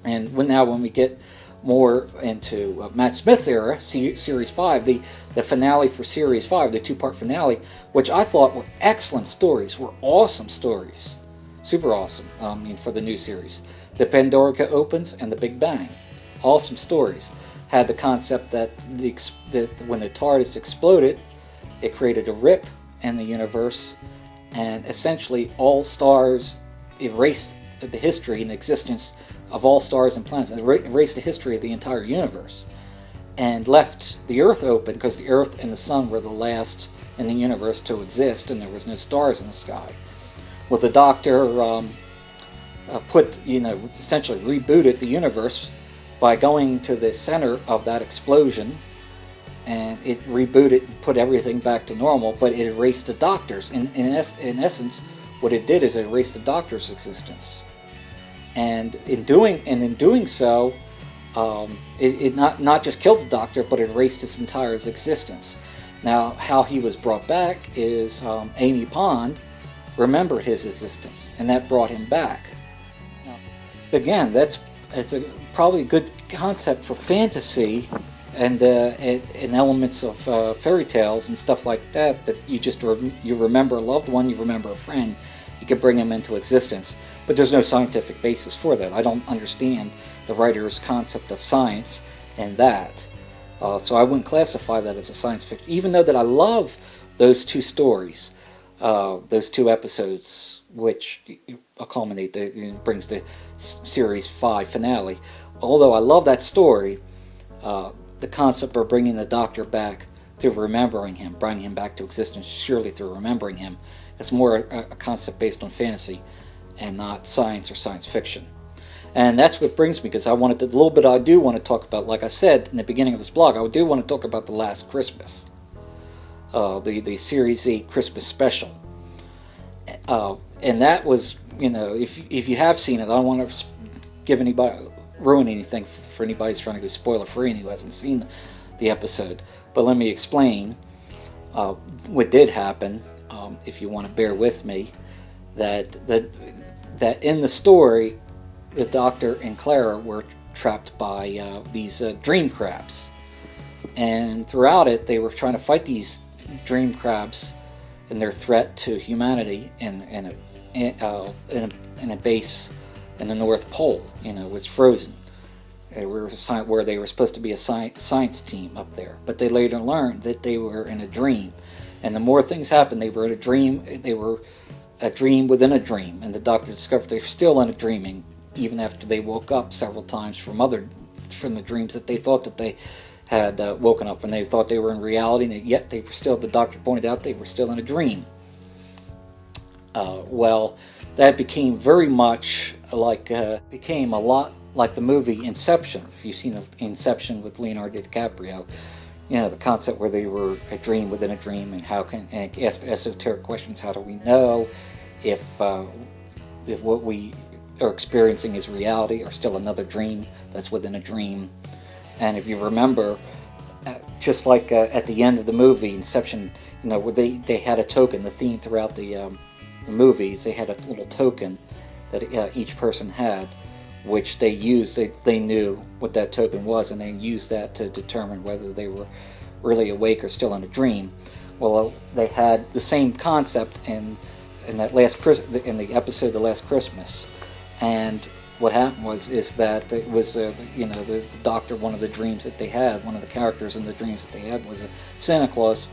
And when we get more into Matt Smith's era, Series 5, the finale for Series 5, the two-part finale, which I thought were excellent stories, were awesome stories. Super awesome, for the new series. The Pandora Opens and The Big Bang. Awesome stories. Had the concept that when the TARDIS exploded, it created a rip in the universe, and essentially all stars erased the history and existence of all stars and planets, and erased the history of the entire universe, and left the Earth open, because the Earth and the Sun were the last in the universe to exist, and there was no stars in the sky. Well, the Doctor essentially rebooted the universe by going to the center of that explosion, and it rebooted and put everything back to normal, but it erased the Doctor's. In essence, what it did is it erased the Doctor's existence. And in doing so, it not just killed the Doctor, but it erased his entire existence. Now, how he was brought back is Amy Pond remembered his existence, and that brought him back. Now, again, it's probably a good concept for fantasy and elements of fairy tales and stuff like that. That you remember a loved one, you remember a friend, you can bring him into existence. But there's no scientific basis for that. I don't understand the writer's concept of science and that. So I wouldn't classify that as a science fiction, even though that I love those two stories, those two episodes, which brings the Series 5 finale. Although I love that story, the concept of bringing the Doctor back through remembering him, bringing him back to existence, surely through remembering him, it's more a concept based on fantasy and not science or science fiction. And that's what brings me, because I do want to talk about, like I said in the beginning of this blog, I do want to talk about The Last Christmas, the Series 8 Christmas special. And that was, if you have seen it, I don't want to ruin anything for anybody who's trying to go spoiler free and who hasn't seen the episode. But let me explain what did happen, if you want to bear with me. That in the story, the Doctor and Clara were trapped by these dream crabs, and throughout it, they were trying to fight these dream crabs and their threat to humanity in a base in the North Pole. Was frozen. Where they were supposed to be a science team up there, but they later learned that they were in a dream, and the more things happened, they were in a dream. They were a dream within a dream, and the Doctor discovered they were still in a dreaming, even after they woke up several times from the dreams that they thought that they had woken up, and they thought they were in reality, and yet they were still. The Doctor pointed out they were still in a dream. Well, that became very much became a lot like the movie Inception. If you've seen Inception with Leonardo DiCaprio, the concept where they were a dream within a dream, and and it asked esoteric questions. How do we know if what we are experiencing is reality or still another dream that's within a dream? And if you remember, just like at the end of the movie Inception, where they had a token, the theme throughout the movies, they had a little token that each person had, which they used. They knew what that token was, and they used that to determine whether they were really awake or still in a dream. Well, they had the same concept in the episode The Last Christmas, and what happened is that it was the Doctor. One of the dreams that they had, one of the characters in the dreams that they had, was a Santa Claus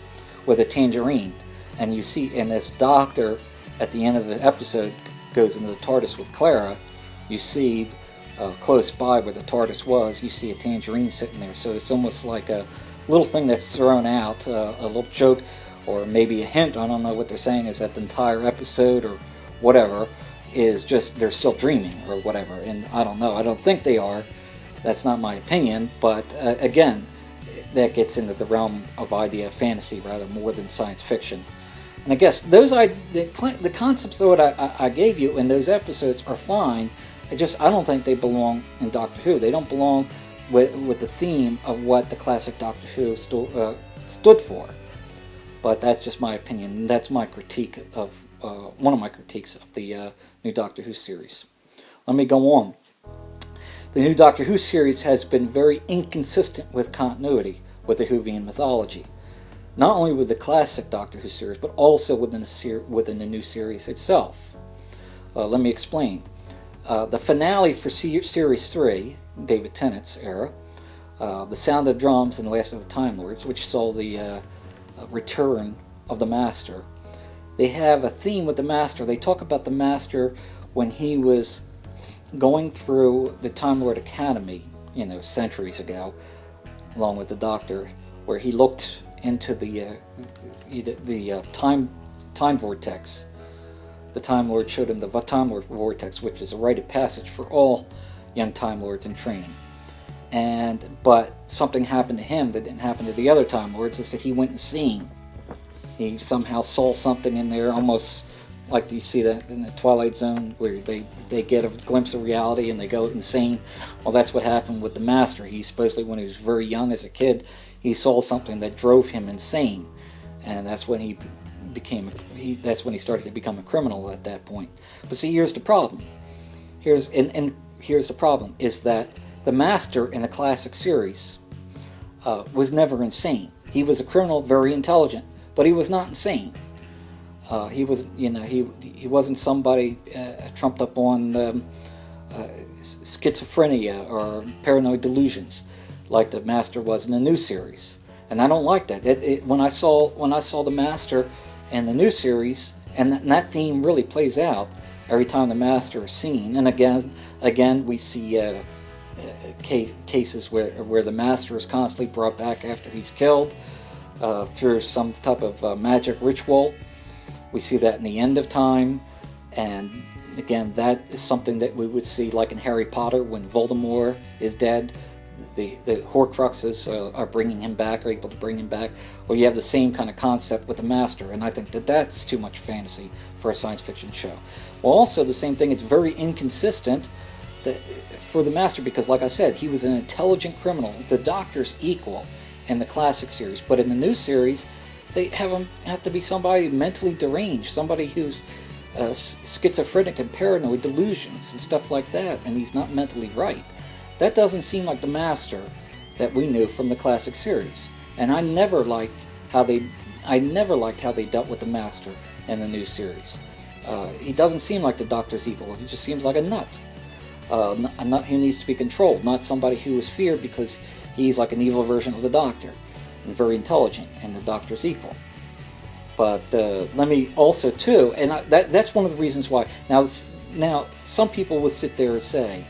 with a tangerine, and you see, and this Doctor at the end of the episode goes into the TARDIS with Clara. You see close by where the TARDIS was, you see a tangerine sitting there. So it's almost like a little thing that's thrown out, a little joke, or maybe a hint. I don't know what they're saying is that the entire episode or whatever is just they're still dreaming or whatever. And I don't know. I don't think they are. That's not my opinion. But again, that gets into the realm of idea fantasy rather more than science fiction. And I guess the concepts that I gave you in those episodes are fine. I don't think they belong in Doctor Who. They don't belong with the theme of what the classic Doctor Who stood for. But that's just my opinion. And that's my critique of one of my critiques of the new Doctor Who series. Let me go on. The new Doctor Who series has been very inconsistent with continuity with the Whovian mythology. Not only with the classic Doctor Who series, but also within the new series itself. Let me explain. The finale for Series 3, David Tennant's era, The Sound of Drums and the Last of the Time Lords, which saw the return of the Master. They have a theme with the Master. They talk about the Master when he was going through the Time Lord Academy, centuries ago, along with the Doctor, where he looked into the time vortex. The Time Lord showed him the Time Lord vortex, which is a rite of passage for all young Time Lords in training. But something happened to him that didn't happen to the other Time Lords, is that he went insane. He somehow saw something in there, almost like you see that in the Twilight Zone, where they get a glimpse of reality and they go insane. Well, that's what happened with the Master. He supposedly, when he was very young as a kid, he saw something that drove him insane, and that's when he started to become a criminal at that point. But see, here's the problem. Here's the problem, is that the Master in the classic series was never insane. He was a criminal, very intelligent, but he was not insane. He wasn't somebody trumped up on schizophrenia or paranoid delusions like the Master was in the new series. And I don't like that. When I saw the Master in the new series, and that theme really plays out every time the Master is seen. And again, we see cases where the Master is constantly brought back after he's killed through some type of magic ritual. We see that in the End of Time, and again, that is something that we would see like in Harry Potter when Voldemort is dead. The Horcruxes are bringing him back, are able to bring him back. Or you have the same kind of concept with the Master, and I think that's too much fantasy for a science fiction show. Well, also the same thing, it's very inconsistent the, for the Master, because, like I said, he was an intelligent criminal, the Doctor's equal in the classic series. But in the new series, they have to be somebody mentally deranged, somebody who's schizophrenic and paranoid delusions and stuff like that, and he's not mentally right. That doesn't seem like the Master that we knew from the classic series. And I never liked how they dealt with the Master in the new series. He doesn't seem like the Doctor's evil. He just seems like a nut. A nut who needs to be controlled, not somebody who is feared because he's like an evil version of the Doctor, and very intelligent, and the Doctor's equal. But let me also too, and that's one of the reasons why. Now some people would sit there and say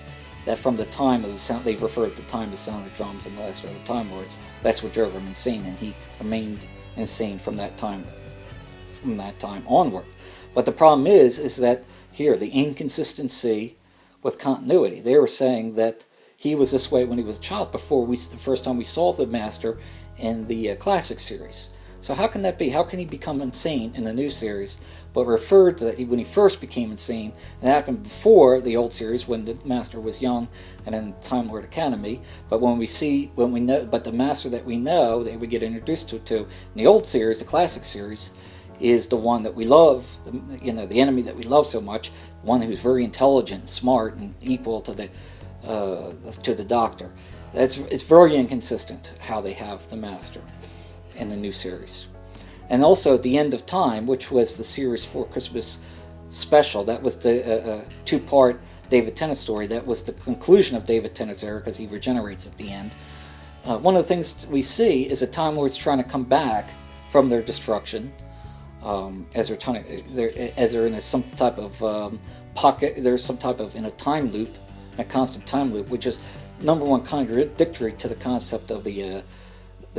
that from the time of the sound, they refer to the time of the Sound of Drums and the Last of the Time Lords, that's what drove him insane, and he remained insane from that time onward. But the problem is that here, the inconsistency with continuity. They were saying that he was this way when he was a child the first time we saw the Master in the classic series. So how can that be? How can he become insane in the new series, but referred to that when he first became insane, and it happened before the old series when the Master was young and in Time Lord Academy. But but the Master that we know, that we get introduced to in the old series, the classic series, is the one that we love, the enemy that we love so much, the one who's very intelligent, smart, and equal to the Doctor. It's very inconsistent how they have the Master in the new series. And also at the End of Time, which was the series for Christmas special, that was the two-part David Tennant story. That was the conclusion of David Tennant's era because he regenerates at the end. One of the things we see is the Time Lords trying to come back from their destruction. As they're in some type of pocket, there's some type of in a time loop, a constant time loop, which is number one contradictory to the concept of the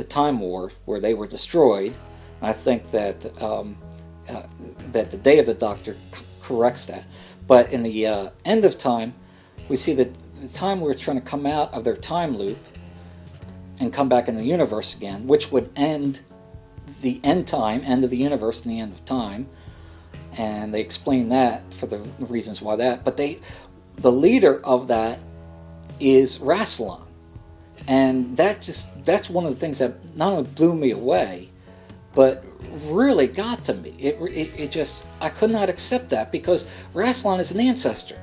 Time War, where they were destroyed. I think that that the Day of the Doctor corrects that. But in the End of Time, we see that the Time Lords trying to come out of their time loop and come back in the universe again, which would end the end of the universe and the end of time, and they explain that for the reasons why that. But the leader of that is Rassilon, and that's one of the things that not only blew me away, but really got to me. It just, I could not accept that, because Rassilon is an ancestor.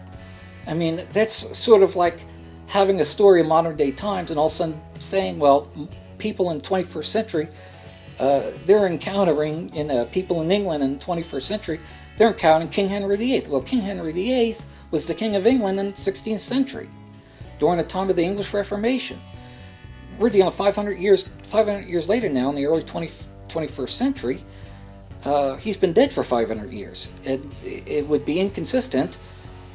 I mean, that's sort of like having a story in modern day times and all of a sudden saying, well, people in the 21st century, they're encountering, people in England in the 21st century, they're encountering King Henry VIII. Well, King Henry VIII was the King of England in the 16th century, during the time of the English Reformation. We're dealing 500 years later now, in the early 21st century. He's been dead for 500 years. It would be inconsistent,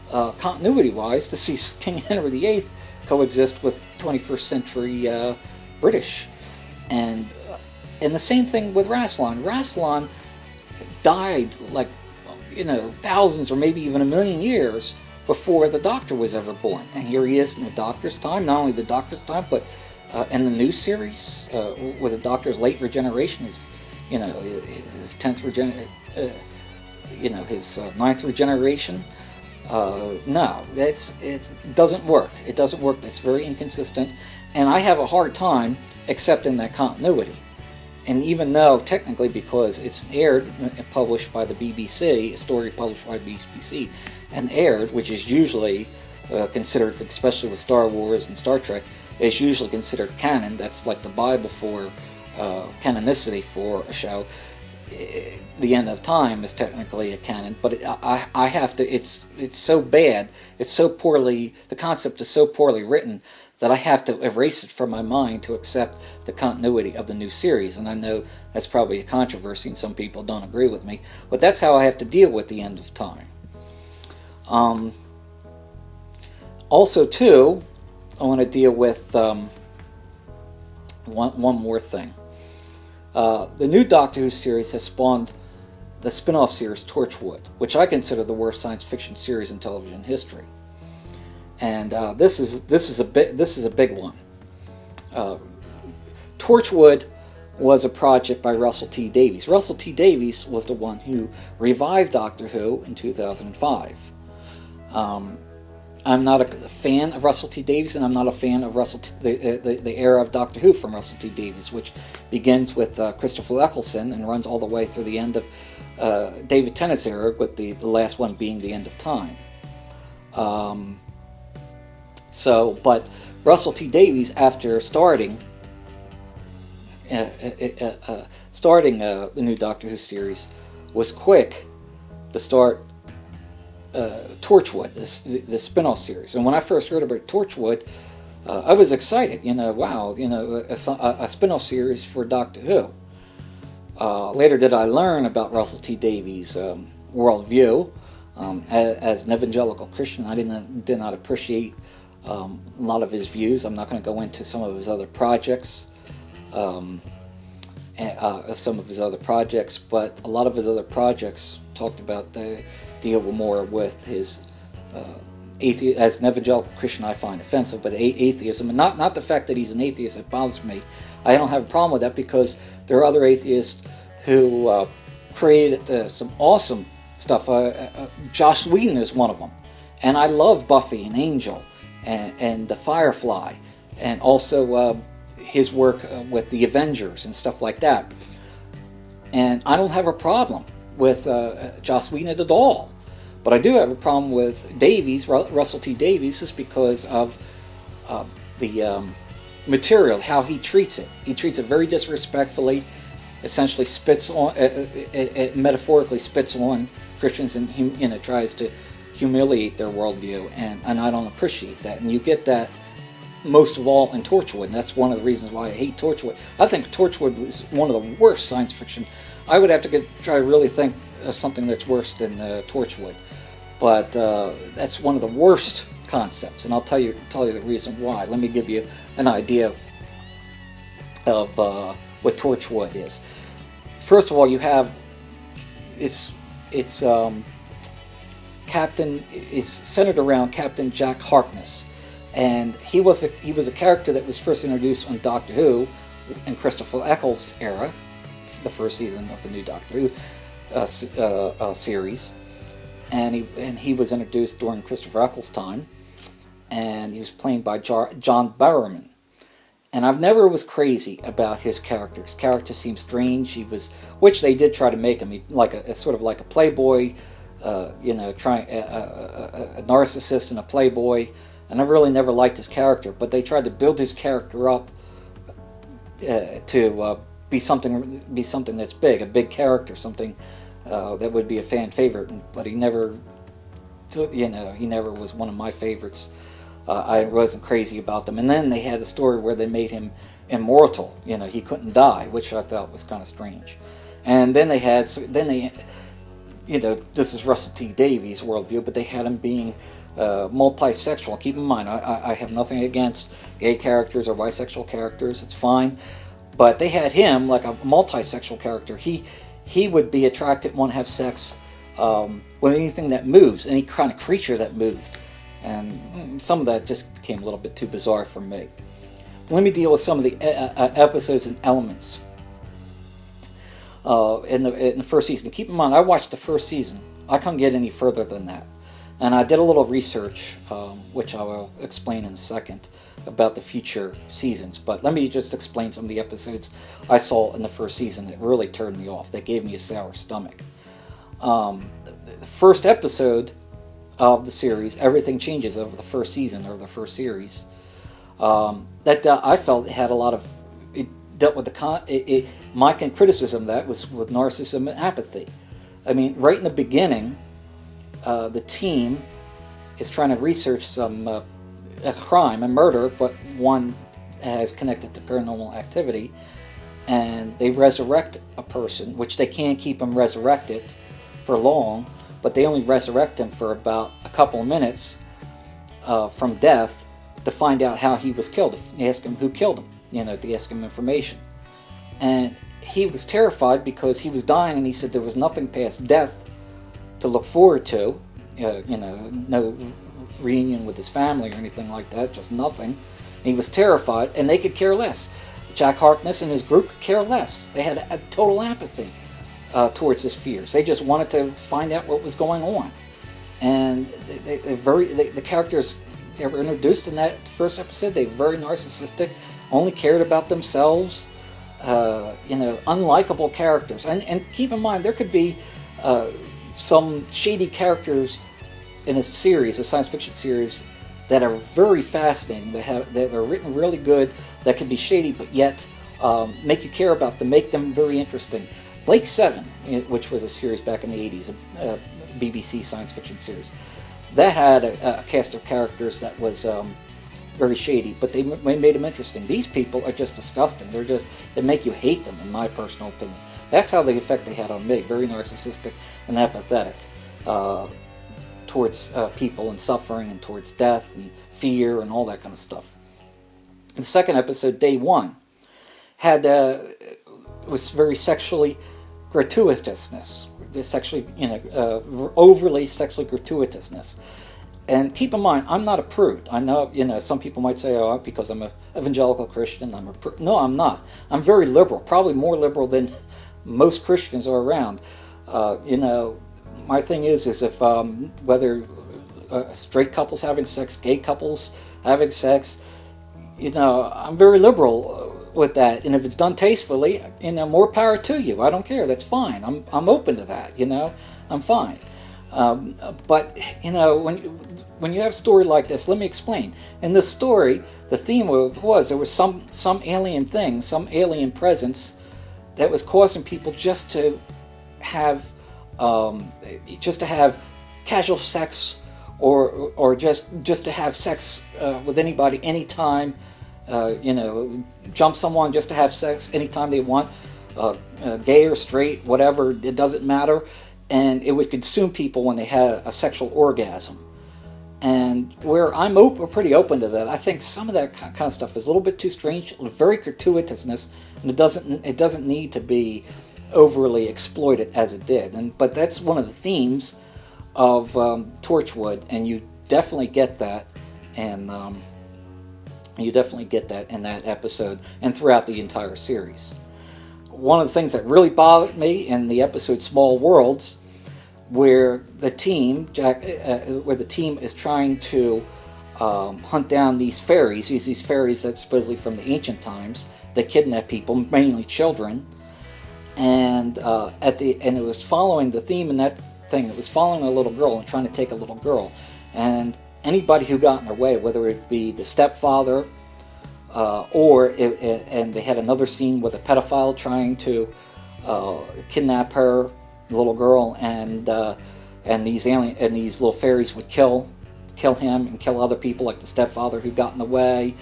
continuity-wise, to see King Henry VIII coexist with 21st century British. And the same thing with Rassilon. Rassilon died thousands or maybe even 1 million years before the Doctor was ever born. And here he is in the Doctor's time, not only the Doctor's time, but in the new series, with the Doctor's late regeneration, his 10th his 9th regeneration. No, it doesn't work. It doesn't work. It's very inconsistent, and I have a hard time accepting that continuity. And even though, technically, because it's aired and published by the BBC, a story published by the BBC, and aired, which is usually considered, especially with Star Wars and Star Trek, is usually considered canon. That's like the Bible for canonicity for a show. The End of Time is technically a canon, but I have to. It's so bad. It's so poorly. The concept is so poorly written that I have to erase it from my mind to accept the continuity of the new series. And I know that's probably a controversy, and some people don't agree with me, but that's how I have to deal with the End of Time. Also, too, I want to deal with one more thing. The new Doctor Who series has spawned the spin-off series Torchwood, which I consider the worst science fiction series in television history. And this is a big one. Torchwood was a project by Russell T Davies. Russell T Davies was the one who revived Doctor Who in 2005. I'm not a fan of Russell T Davies, and I'm not a fan of the era of Doctor Who from Russell T Davies, which begins with Christopher Eccleston and runs all the way through the end of David Tennant's era, with the last one being The End of Time. But Russell T Davies, after starting the new Doctor Who series, was quick to start Torchwood, the spin-off series. And when I first heard about Torchwood, I was excited. Wow, a spin-off series for Doctor Who. Later did I learn about Russell T Davies' worldview. As an evangelical Christian, I did not appreciate a lot of his views. I'm not going to go into some of his other projects, but a lot of his other projects talked about deal more with his atheist. As an evangelical Christian, I find offensive, but atheism, and not the fact that he's an atheist that bothers me. I don't have a problem with that, because there are other atheists who created some awesome stuff. Joss Whedon is one of them, and I love Buffy and Angel and the Firefly, and also his work with the Avengers and stuff like that. And I don't have a problem with Joss Whedon at all. But I do have a problem with Russell T Davies, just because of the material, how he treats it. He treats it very disrespectfully, essentially metaphorically spits on Christians, and tries to humiliate their worldview, and I don't appreciate that. And you get that most of all in Torchwood, and that's one of the reasons why I hate Torchwood. I think Torchwood was one of the worst science fiction. I would have to try to really think of something that's worse than Torchwood, but that's one of the worst concepts, and I'll tell you the reason why. Let me give you an idea of what Torchwood is. First of all, you have it's centered around Captain Jack Harkness, and he was a character that was first introduced on Doctor Who in Christopher Eccles's era, the first season of the new Doctor Who series, and he was introduced during Christopher Eccles's time, and he was played by John Barrowman. And I've never was crazy about his character. His character seemed strange. Which they did try to make him like a sort of like a playboy, trying a narcissist and a playboy. And I really never liked his character, but they tried to build his character up to be something that's big, a big character, something that would be a fan favorite. But he never was one of my favorites. I wasn't crazy about them. And then they had a story where they made him immortal. He couldn't die, which I thought was kind of strange. And then this is Russell T Davies' worldview, but they had him being multisexual. Keep in mind, I have nothing against gay characters or bisexual characters. It's fine. But they had him like a multisexual character. He would be attracted, want to have sex with anything that moves, any kind of creature that moved. And some of that just became a little bit too bizarre for me. Let me deal with some of the episodes and elements in the first season. Keep in mind, I watched the first season. I couldn't get any further than that. And I did a little research, which I will explain in a second, about the future seasons. But let me just explain some of the episodes I saw in the first season that really turned me off. They gave me a sour stomach. The first episode of the series, everything changes over the first season or the first series. I felt it had a lot of. It dealt with my criticism of that was with narcissism and apathy. I mean, right in the beginning, the team is trying to research a crime, a murder, but one has connected to paranormal activity, and they resurrect a person, which they can't keep him resurrected for long. But they only resurrect him for about a couple of minutes from death to find out how he was killed. They ask him who killed him, to ask him information. And he was terrified because he was dying, and he said there was nothing past death to look forward to. No reunion with his family or anything like that, just nothing. And he was terrified, and they could care less. Jack Harkness and his group could care less. They had a total apathy towards his fears. They just wanted to find out what was going on. and the characters they were introduced in that first episode. They were very narcissistic, only cared about themselves. Unlikable characters. And keep in mind, there could be some shady characters in a series, a science fiction series, that are very fascinating. That are written really good. That can be shady, but yet make you care about them, make them very interesting. Blake 7, which was a series back in the 80s, a BBC science fiction series, that had a cast of characters that was very shady, but they made them interesting. These people are just disgusting. They make you hate them, in my personal opinion. That's how the effect they had on me. Very narcissistic and apathetic towards people and suffering and towards death and fear and all that kind of stuff. The second episode, Day 1, had was very sexually gratuitousness, overly sexually gratuitousness. And keep in mind, I'm not a prude. I know, some people might say, oh, because I'm an evangelical Christian, I'm a prude. No, I'm not. I'm very liberal, probably more liberal than most Christians are around. My thing is if whether straight couples having sex, gay couples having sex, I'm very liberal with that. And if it's done tastefully, more power to you. I don't care. That's fine. I'm open to that. I'm fine. But when you have a story like this, let me explain. In the story, the theme was there was some alien thing, some alien presence that was causing people just to have casual sex, or just to have sex with anybody anytime. Jump someone just to have sex anytime they want, gay or straight, whatever, it doesn't matter. And it would consume people when they had a sexual orgasm. And where I'm pretty open to that, I think some of that kind of stuff is a little bit too strange, very gratuitousness, and it doesn't need to be overly exploited as it did. But that's one of the themes of Torchwood, and you definitely get that, and you definitely get that in that episode and throughout the entire series. One of the things that really bothered me in the episode Small Worlds, where the team is trying to hunt down these fairies, these fairies that supposedly from the ancient times that kidnap people, mainly children, and it was following the theme in that thing. It was following a little girl and trying to take a little girl, and anybody who got in their way, whether it be the stepfather, and they had another scene with a pedophile trying to kidnap her, the little girl, and these little fairies would kill him and kill other people, like the stepfather who got in the way.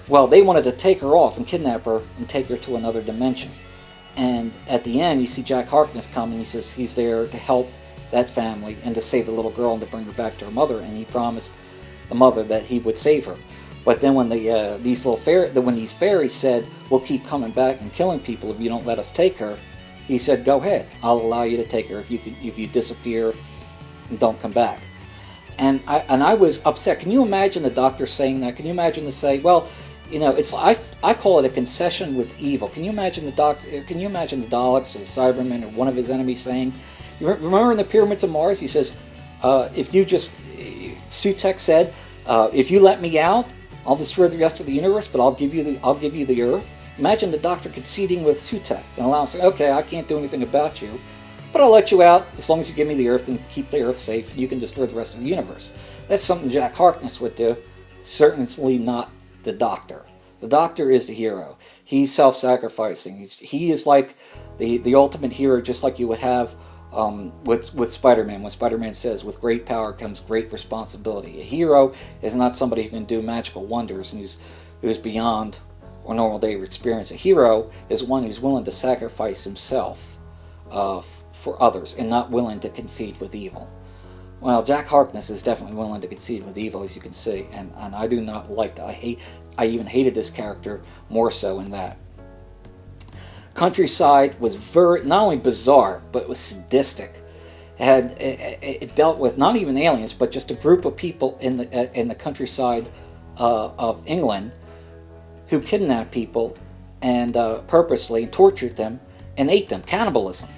Well, they wanted to take her off and kidnap her and take her to another dimension. And at the end, you see Jack Harkness come, and he says he's there to help that family and to save the little girl and to bring her back to her mother. And he promised the mother that he would save her. But then when these fairies said, "We'll keep coming back and killing people if you don't let us take her," he said, "Go ahead. I'll allow you to take her if you disappear and don't come back." And I was upset. Can you imagine the Doctor saying that? Can you imagine to say, well, it's I call it a concession with evil. Can you imagine the Doctor? Can you imagine the Daleks or the Cybermen or one of his enemies saying, you remember in the Pyramids of Mars, he says, Sutek said, if you let me out, I'll destroy the rest of the universe, but I'll give you the Earth. Imagine the Doctor conceding with Sutek and allowing saying, okay, I can't do anything about you, but I'll let you out as long as you give me the Earth and keep the Earth safe, and you can destroy the rest of the universe. That's something Jack Harkness would do. Certainly not the Doctor. The Doctor is the hero. He's self-sacrificing. He is like the ultimate hero, just like you would have with Spider-Man. When Spider-Man says, with great power comes great responsibility. A hero is not somebody who can do magical wonders and who's beyond our normal day experience. A hero is one who's willing to sacrifice himself for others and not willing to concede with evil. Well, Jack Harkness is definitely willing to concede with evil, as you can see, and I do not like that. I even hated this character more so in that. Countryside was very, not only bizarre, but it was sadistic. It dealt with not even aliens, but just a group of people in the countryside of England who kidnapped people and purposely tortured them and ate them. Cannibalism.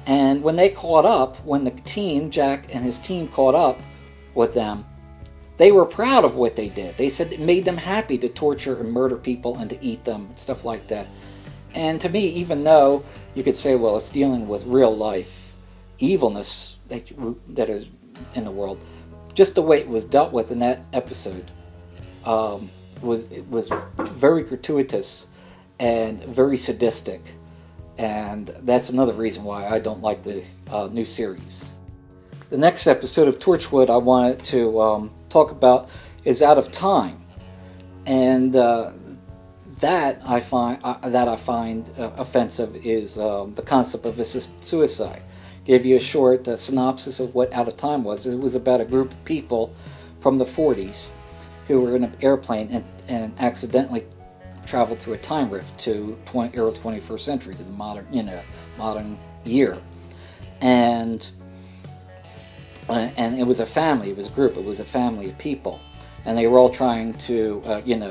And when they caught up, when the team, Jack and his team caught up with them, they were proud of what they did. They said it made them happy to torture and murder people and to eat them and stuff like that. And to me, even though you could say, well, it's dealing with real life evilness that is in the world, just the way it was dealt with in that episode was very gratuitous and very sadistic. And that's another reason why I don't like the new series. The next episode of Torchwood I wanted to talk about is Out of Time, and that I find offensive is the concept of assisted suicide. Give you a short synopsis of what Out of Time was. It was about a group of people from the 40s who were in an airplane and accidentally traveled through a time rift to early 21st century, to the modern year, and it was a family, it was a group, it was a family of people, and they were all trying to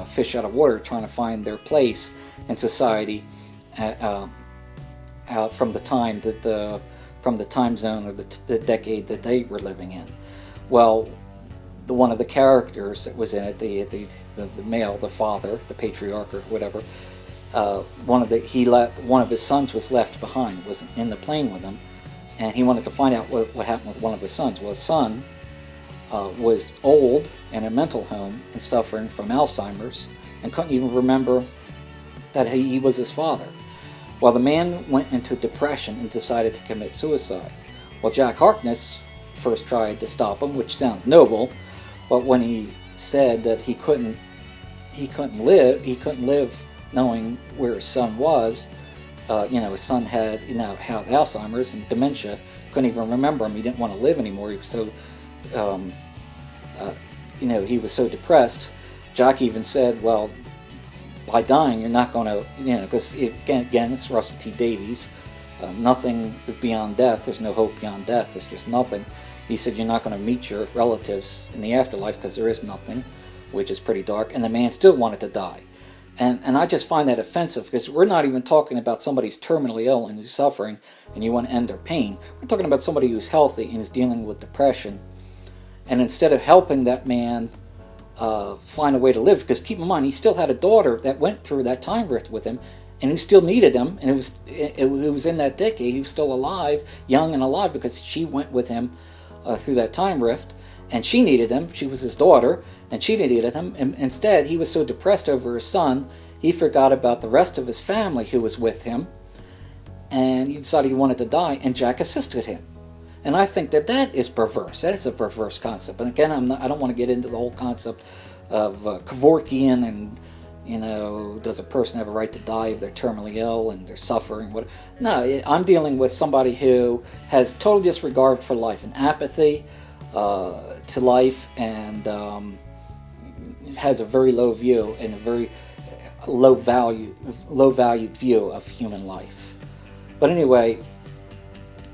fish out of water, trying to find their place in society out from the time from the time zone or the decade that they were living in. Well, one of the characters that was in it, the male, the father, the patriarch or whatever, one of his sons was left behind, wasn't in the plane with him, and he wanted to find out what happened with one of his sons. Well, his son was old in a mental home and suffering from Alzheimer's and couldn't even remember that he was his father. Well, the man went into depression and decided to commit suicide. Well, Jack Harkness first tried to stop him, which sounds noble, but when he said that he couldn't live knowing where his son was. His son had Alzheimer's and dementia, couldn't even remember him. He didn't want to live anymore. He was so, he was so depressed. Jack even said, well, by dying, you're not going to, because again, it's Russell T Davies. Nothing beyond death. There's no hope beyond death. There's just nothing. He said you're not going to meet your relatives in the afterlife because there is nothing, which is pretty dark. And the man still wanted to die. And I just find that offensive, because we're not even talking about somebody who's terminally ill and who's suffering and you want to end their pain. We're talking about somebody who's healthy and is dealing with depression. And instead of helping that man find a way to live, because keep in mind, he still had a daughter that went through that time rift with him and who still needed him, and it was in that decade, he was still alive, young and alive, because she went with him through that time rift, and she needed him. She was his daughter, and she needed him. And instead, he was so depressed over his son, he forgot about the rest of his family who was with him, and he decided he wanted to die, and Jack assisted him. And I think that is perverse. That is a perverse concept. And again, I don't want to get into the whole concept of Kevorkian and, does a person have a right to die if they're terminally ill and they're suffering? No, I'm dealing with somebody who has total disregard for life and apathy to life, and has a very low view and a very low valued view of human life. But anyway,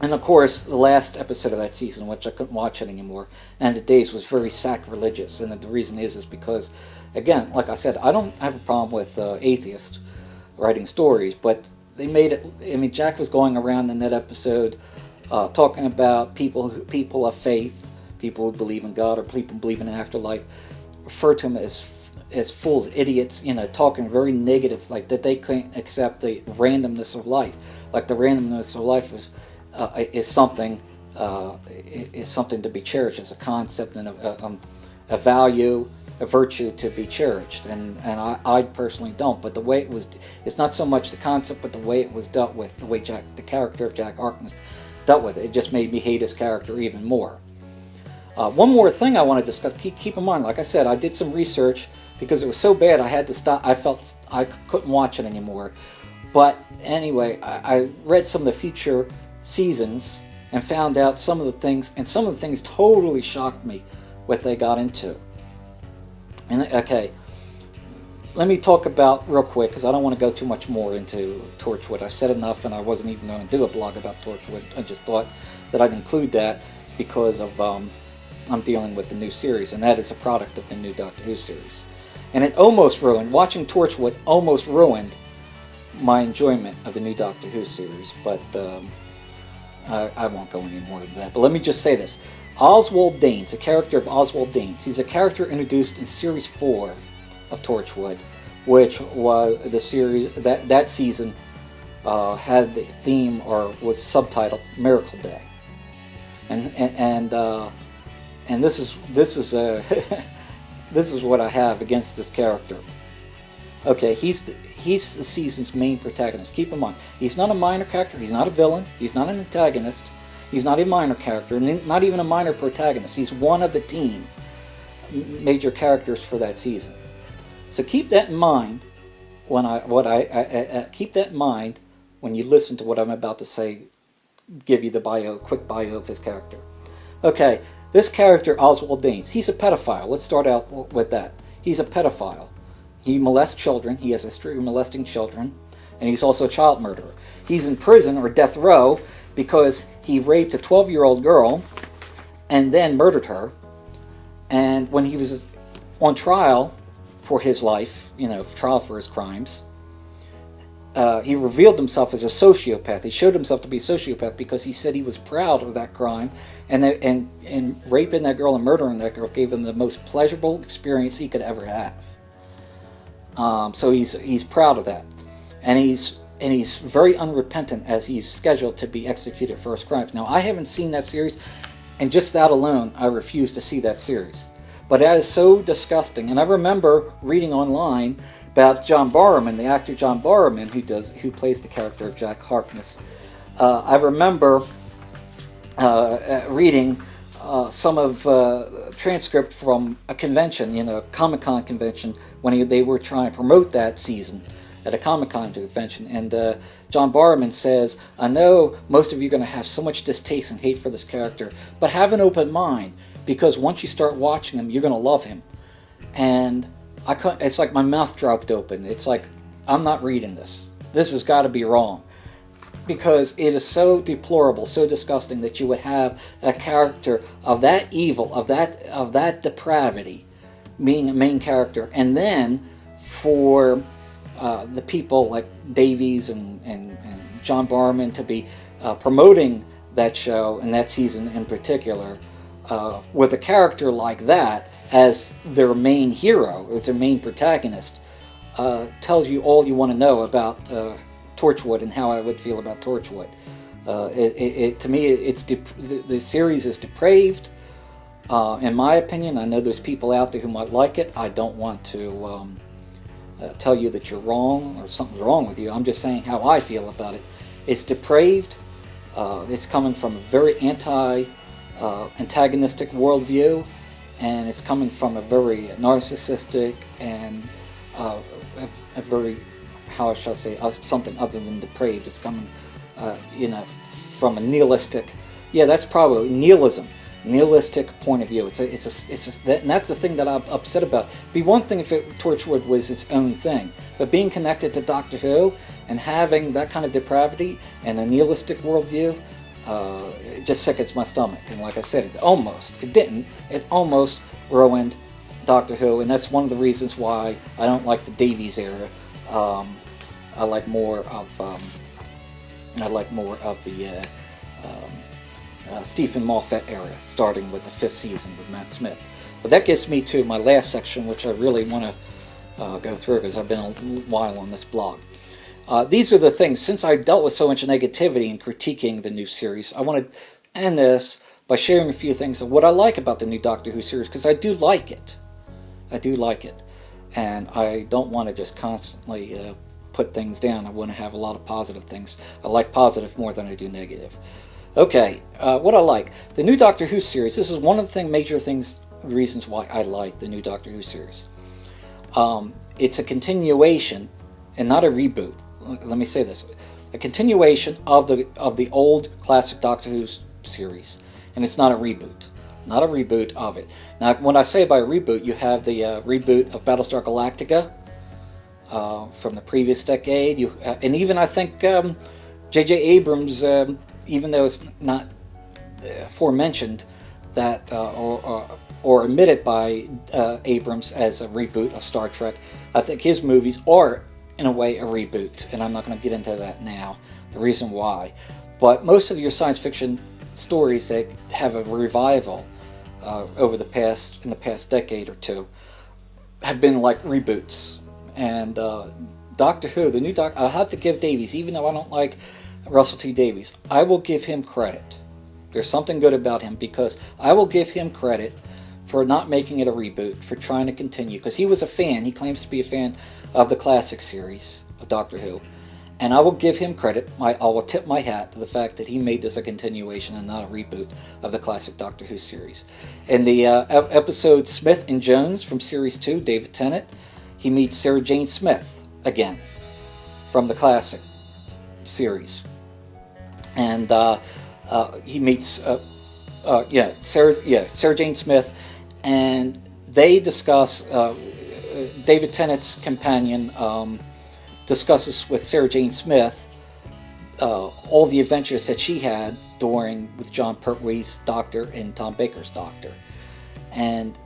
and of course, the last episode of that season, which I couldn't watch it anymore, End of Days, was very sacrilegious. And the reason is because, again, like I said, I don't have a problem with atheists writing stories, but they made it. Jack was going around in that episode talking about people of faith, people who believe in God or people who believe in an afterlife, refer to them as fools, idiots, talking very negative, like that they couldn't accept the randomness of life. Like the randomness of life is something to be cherished, as a concept and a value, a virtue to be cherished. And I personally don't. But the way it's not so much the concept, but the way it was dealt with, the way the character of Jack Harkness dealt with it just made me hate his character even more. One more thing I want to discuss. Keep in mind, like I said, I did some research because it was so bad I had to stop. I felt I couldn't watch it anymore. But anyway, I read some of the future seasons and found out some of the things, and some of the things totally shocked me what they got into. And okay, let me talk about real quick, because I don't want to go too much more into Torchwood. I've said enough, and I wasn't even going to do a blog about Torchwood. I just thought that I'd include that because of I'm dealing with the new series, and that is a product of the new Doctor Who series. And it almost ruined, watching Torchwood almost ruined my enjoyment of the new Doctor Who series. But I won't go any more into that, but let me just say this. Oswald Danes, the character of Oswald Danes, he's a character introduced in Series 4 of Torchwood, which was the series, that season had the theme, or was subtitled, Miracle Day. And this is this is what I have against this character. Okay, he's the season's main protagonist. Keep in mind, he's not a minor character, he's not a villain, he's not an antagonist, he's not a minor character, not even a minor protagonist. He's one of the team major characters for that season. So keep that in mind keep that in mind when you listen to what I'm about to say. Give you the quick bio of his character. Okay, this character, Oswald Danes, he's a pedophile. Let's start out with that. He's a pedophile. He molests children. He has a history of molesting children, and he's also a child murderer. He's in prison, or death row, because he raped a 12-year-old girl and then murdered her. And when he was on trial for his life, trial for his crimes, he revealed himself as a sociopath. He showed himself to be a sociopath because he said he was proud of that crime, and raping that girl and murdering that girl gave him the most pleasurable experience he could ever have. So he's proud of that, and he's very unrepentant as he's scheduled to be executed for his crimes. Now, I haven't seen that series, and just that alone, I refuse to see that series. But that is so disgusting. And I remember reading online about John Barrowman, the actor John Barrowman, who plays the character of Jack Harkness. I remember reading some of transcript from a convention, Comic-Con convention, when they were trying to promote that season at a Comic-Con convention. And John Barrowman says, I know most of you are going to have so much distaste and hate for this character, but have an open mind, because once you start watching him, you're going to love him. And it's like my mouth dropped open. It's like, I'm not reading this. This has got to be wrong. Because it is so deplorable, so disgusting that you would have a character of that evil, of that depravity, being a main character, and then for the people like Davies and John Barrowman to be promoting that show and that season in particular, with a character like that as their main hero, as their main protagonist, tells you all you want to know about Torchwood and how I would feel about Torchwood. To me, the series is depraved. In my opinion, I know there's people out there who might like it. I don't want to tell you that you're wrong or something's wrong with you. I'm just saying how I feel about it. It's depraved. It's coming from a very antagonistic worldview, and it's coming from a very narcissistic and a very, how shall I say, something other than depraved. It's coming, from a nihilistic, that's probably nihilistic point of view. And that's the thing that I'm upset about. It'd be one thing if Torchwood was its own thing, but being connected to Doctor Who and having that kind of depravity and a nihilistic worldview, it just sickens my stomach. And like I said, it almost ruined Doctor Who, and that's one of the reasons why I don't like the Davies era. I like more of the Stephen Moffat era, starting with the 5th season with Matt Smith. But that gets me to my last section, which I really want to go through because I've been a while on this blog. These are the things, since I dealt with so much negativity in critiquing the new series, I want to end this by sharing a few things of what I like about the new Doctor Who series, because I do like it. And I don't want to just constantly put things down. I want to have a lot of positive things. I like positive more than I do negative. Okay, what I like. The new Doctor Who series, this is one of the major reasons why I like the new Doctor Who series. It's a continuation and not a reboot. Let me say this. A continuation of the old classic Doctor Who series. And it's not a reboot. Not a reboot of it. Now, when I say by reboot, you have the reboot of Battlestar Galactica from the previous decade. And even, I think, J.J. Abrams, even though it's not aforementioned that or admitted by Abrams as a reboot of Star Trek, I think his movies are, in a way, a reboot. And I'm not going to get into that now, the reason why. But most of your science fiction stories that have a revival in the past decade or two have been like reboots. And Doctor Who, the new Doctor, I'll have to give Davies, even though I don't like Russell T Davies, I will give him credit. There's something good about him, because I will give him credit for not making it a reboot, for trying to continue, because he was a fan. He claims to be a fan of the classic series of Doctor Who. And I will give him credit. I will tip my hat to the fact that he made this a continuation and not a reboot of the classic Doctor Who series. In the episode Smith and Jones from Series 2, David Tennant, he meets Sarah Jane Smith again from the classic series. And he meets Sarah Jane Smith, and they discuss, David Tennant's companion discusses with Sarah Jane Smith all the adventures that she had with John Pertwee's Doctor and Tom Baker's Doctor. And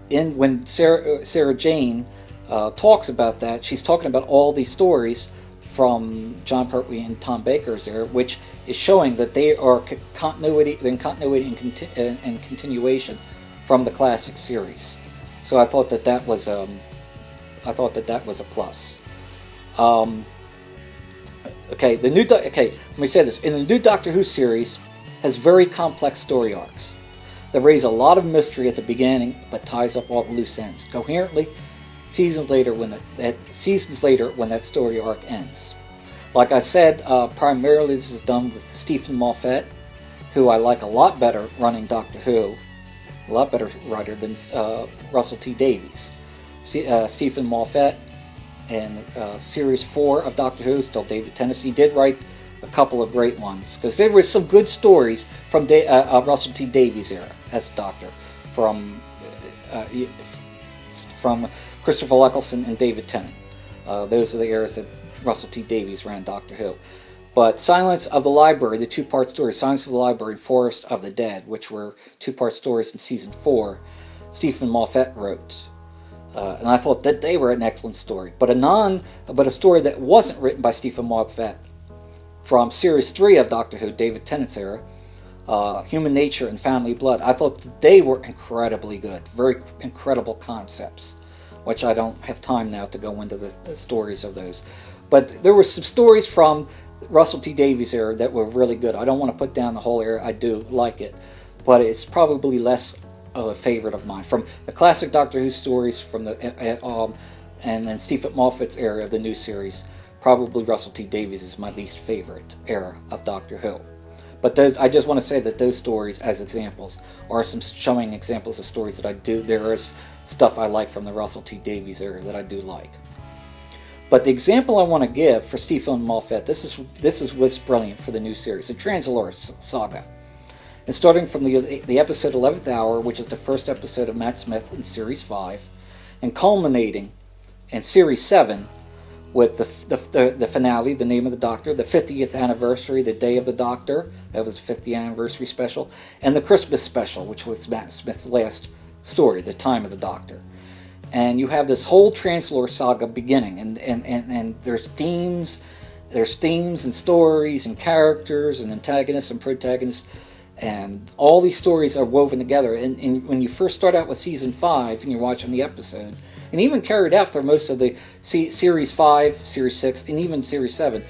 when Sarah Jane talks about that, she's talking about all these stories from John Pertwee and Tom Baker's era, which is showing that they are continuity and continuation from the classic series. So I thought that was a plus. Let me say this. In the new Doctor Who series, has very complex story arcs that raise a lot of mystery at the beginning, but ties up all the loose ends coherently seasons later when that story arc ends. Like I said, primarily this is done with Stephen Moffat, who I like a lot better running Doctor Who, a lot better writer than Russell T Davies. Stephen Moffat and Series 4 of Doctor Who, still David Tennant. He did write a couple of great ones, because there were some good stories from Russell T Davies' era as a Doctor, from Christopher Eccleston and David Tennant. Those are the eras that Russell T Davies ran Doctor Who. But Silence of the Library, the two-part story, Silence of the Library and Forest of the Dead, which were two-part stories in Season 4, Stephen Moffat wrote. And I thought that they were an excellent story. But a story that wasn't written by Stephen Moffat from Series 3 of Doctor Who, David Tennant's era, Human Nature and Family Blood, I thought that they were incredibly good. Very incredible concepts, which I don't have time now to go into the stories of those. But there were some stories from Russell T Davies' era that were really good. I don't want to put down the whole era. I do like it. But it's probably less of a favorite of mine. From the classic Doctor Who stories from and then Stephen Moffat's era of the new series, probably Russell T Davies is my least favorite era of Doctor Who. But I just want to say that those stories, as examples, are some showing examples of stories that I do. There is stuff I like from the Russell T Davies era that I do like. But the example I want to give for Stephen Moffat, this is what's brilliant for the new series, the Trans-Allure Saga. And starting from the episode 11th Hour, which is the first episode of Matt Smith in Series 5, and culminating in Series 7 with the finale, The Name of the Doctor, the 50th anniversary, The Day of the Doctor, that was the 50th anniversary special, and the Christmas special, which was Matt Smith's last story, The Time of the Doctor. And you have this whole Trans-Allure Saga beginning, and there's themes and stories and characters and antagonists and protagonists, and all these stories are woven together. And when you first start out with Season 5 and you're watching the episode, and even carried after most of the Series 5, Series 6, and even Series 7,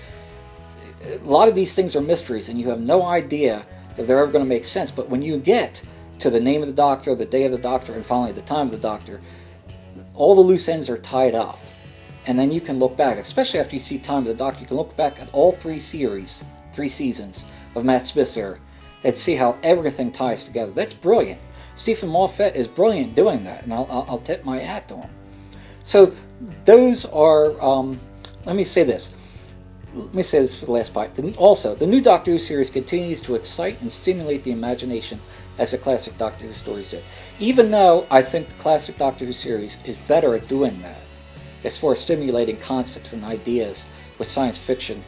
a lot of these things are mysteries, and you have no idea if they're ever going to make sense. But when you get to The Name of the Doctor, The Day of the Doctor, and finally The Time of the Doctor, all the loose ends are tied up. And then you can look back, especially after you see Time of the Doctor, you can look back at all three seasons of Matt Smith's era, and see how everything ties together. That's brilliant. Stephen Moffat is brilliant doing that, and I'll tip my hat to him. So those are, let me say this for the last part. Also, the new Doctor Who series continues to excite and stimulate the imagination as the classic Doctor Who stories did. Even though I think the classic Doctor Who series is better at doing that, as far as stimulating concepts and ideas with science fiction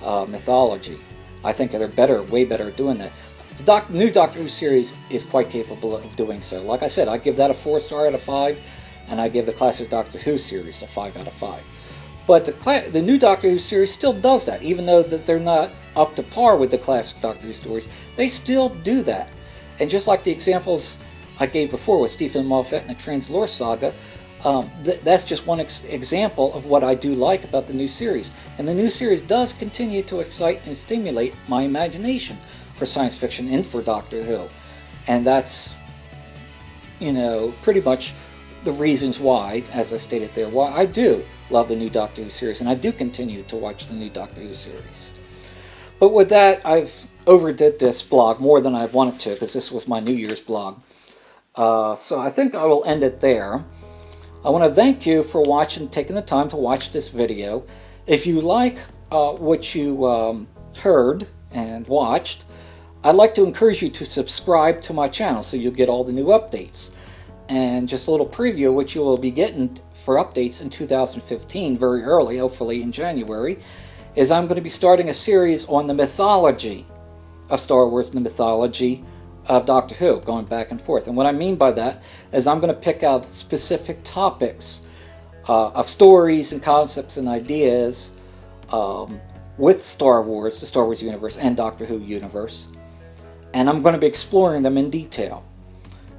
mythology, I think they're way better at doing that. The new Doctor Who series is quite capable of doing so. Like I said, I give that a 4 star out of 5, and I give the classic Doctor Who series a 5 out of 5. But the new Doctor Who series still does that, even though that they're not up to par with the classic Doctor Who stories. They still do that. And just like the examples I gave before with Stephen Moffat and the Translore Saga, that's just one example of what I do like about the new series. And the new series does continue to excite and stimulate my imagination for science fiction and for Doctor Who. And that's, pretty much the reasons why, as I stated there, why I do love the new Doctor Who series, and I do continue to watch the new Doctor Who series. But with that, I've overdid this blog more than I wanted to, because this was my New Year's blog. So I think I will end it there. I want to thank you for taking the time to watch this video. If you like what you heard and watched, I'd like to encourage you to subscribe to my channel so you'll get all the new updates. And just a little preview, which you will be getting for updates in 2015, very early, hopefully in January, is I'm going to be starting a series on the mythology of Star Wars and the mythology of Doctor Who, going back and forth. And what I mean by that is I'm going to pick out specific topics of stories and concepts and ideas with Star Wars, the Star Wars universe, and Doctor Who universe. And I'm going to be exploring them in detail.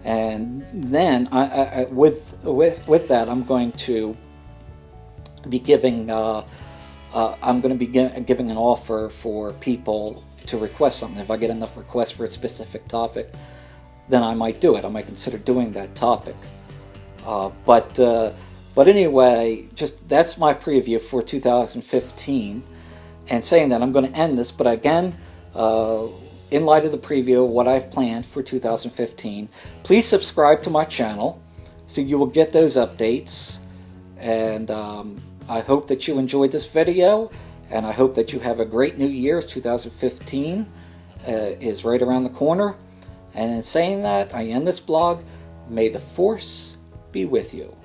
And then, with that, I'm going to be giving giving an offer for people to request something. If I get enough requests for a specific topic, then I might do it. I might consider doing that topic. But anyway, just that's my preview for 2015. And saying that, I'm going to end this. But again, in light of the preview of what I've planned for 2015, please subscribe to my channel so you will get those updates. And I hope that you enjoyed this video, and I hope that you have a great New Year's. 2015 is right around the corner. And in saying that, I end this blog. May the Force be with you.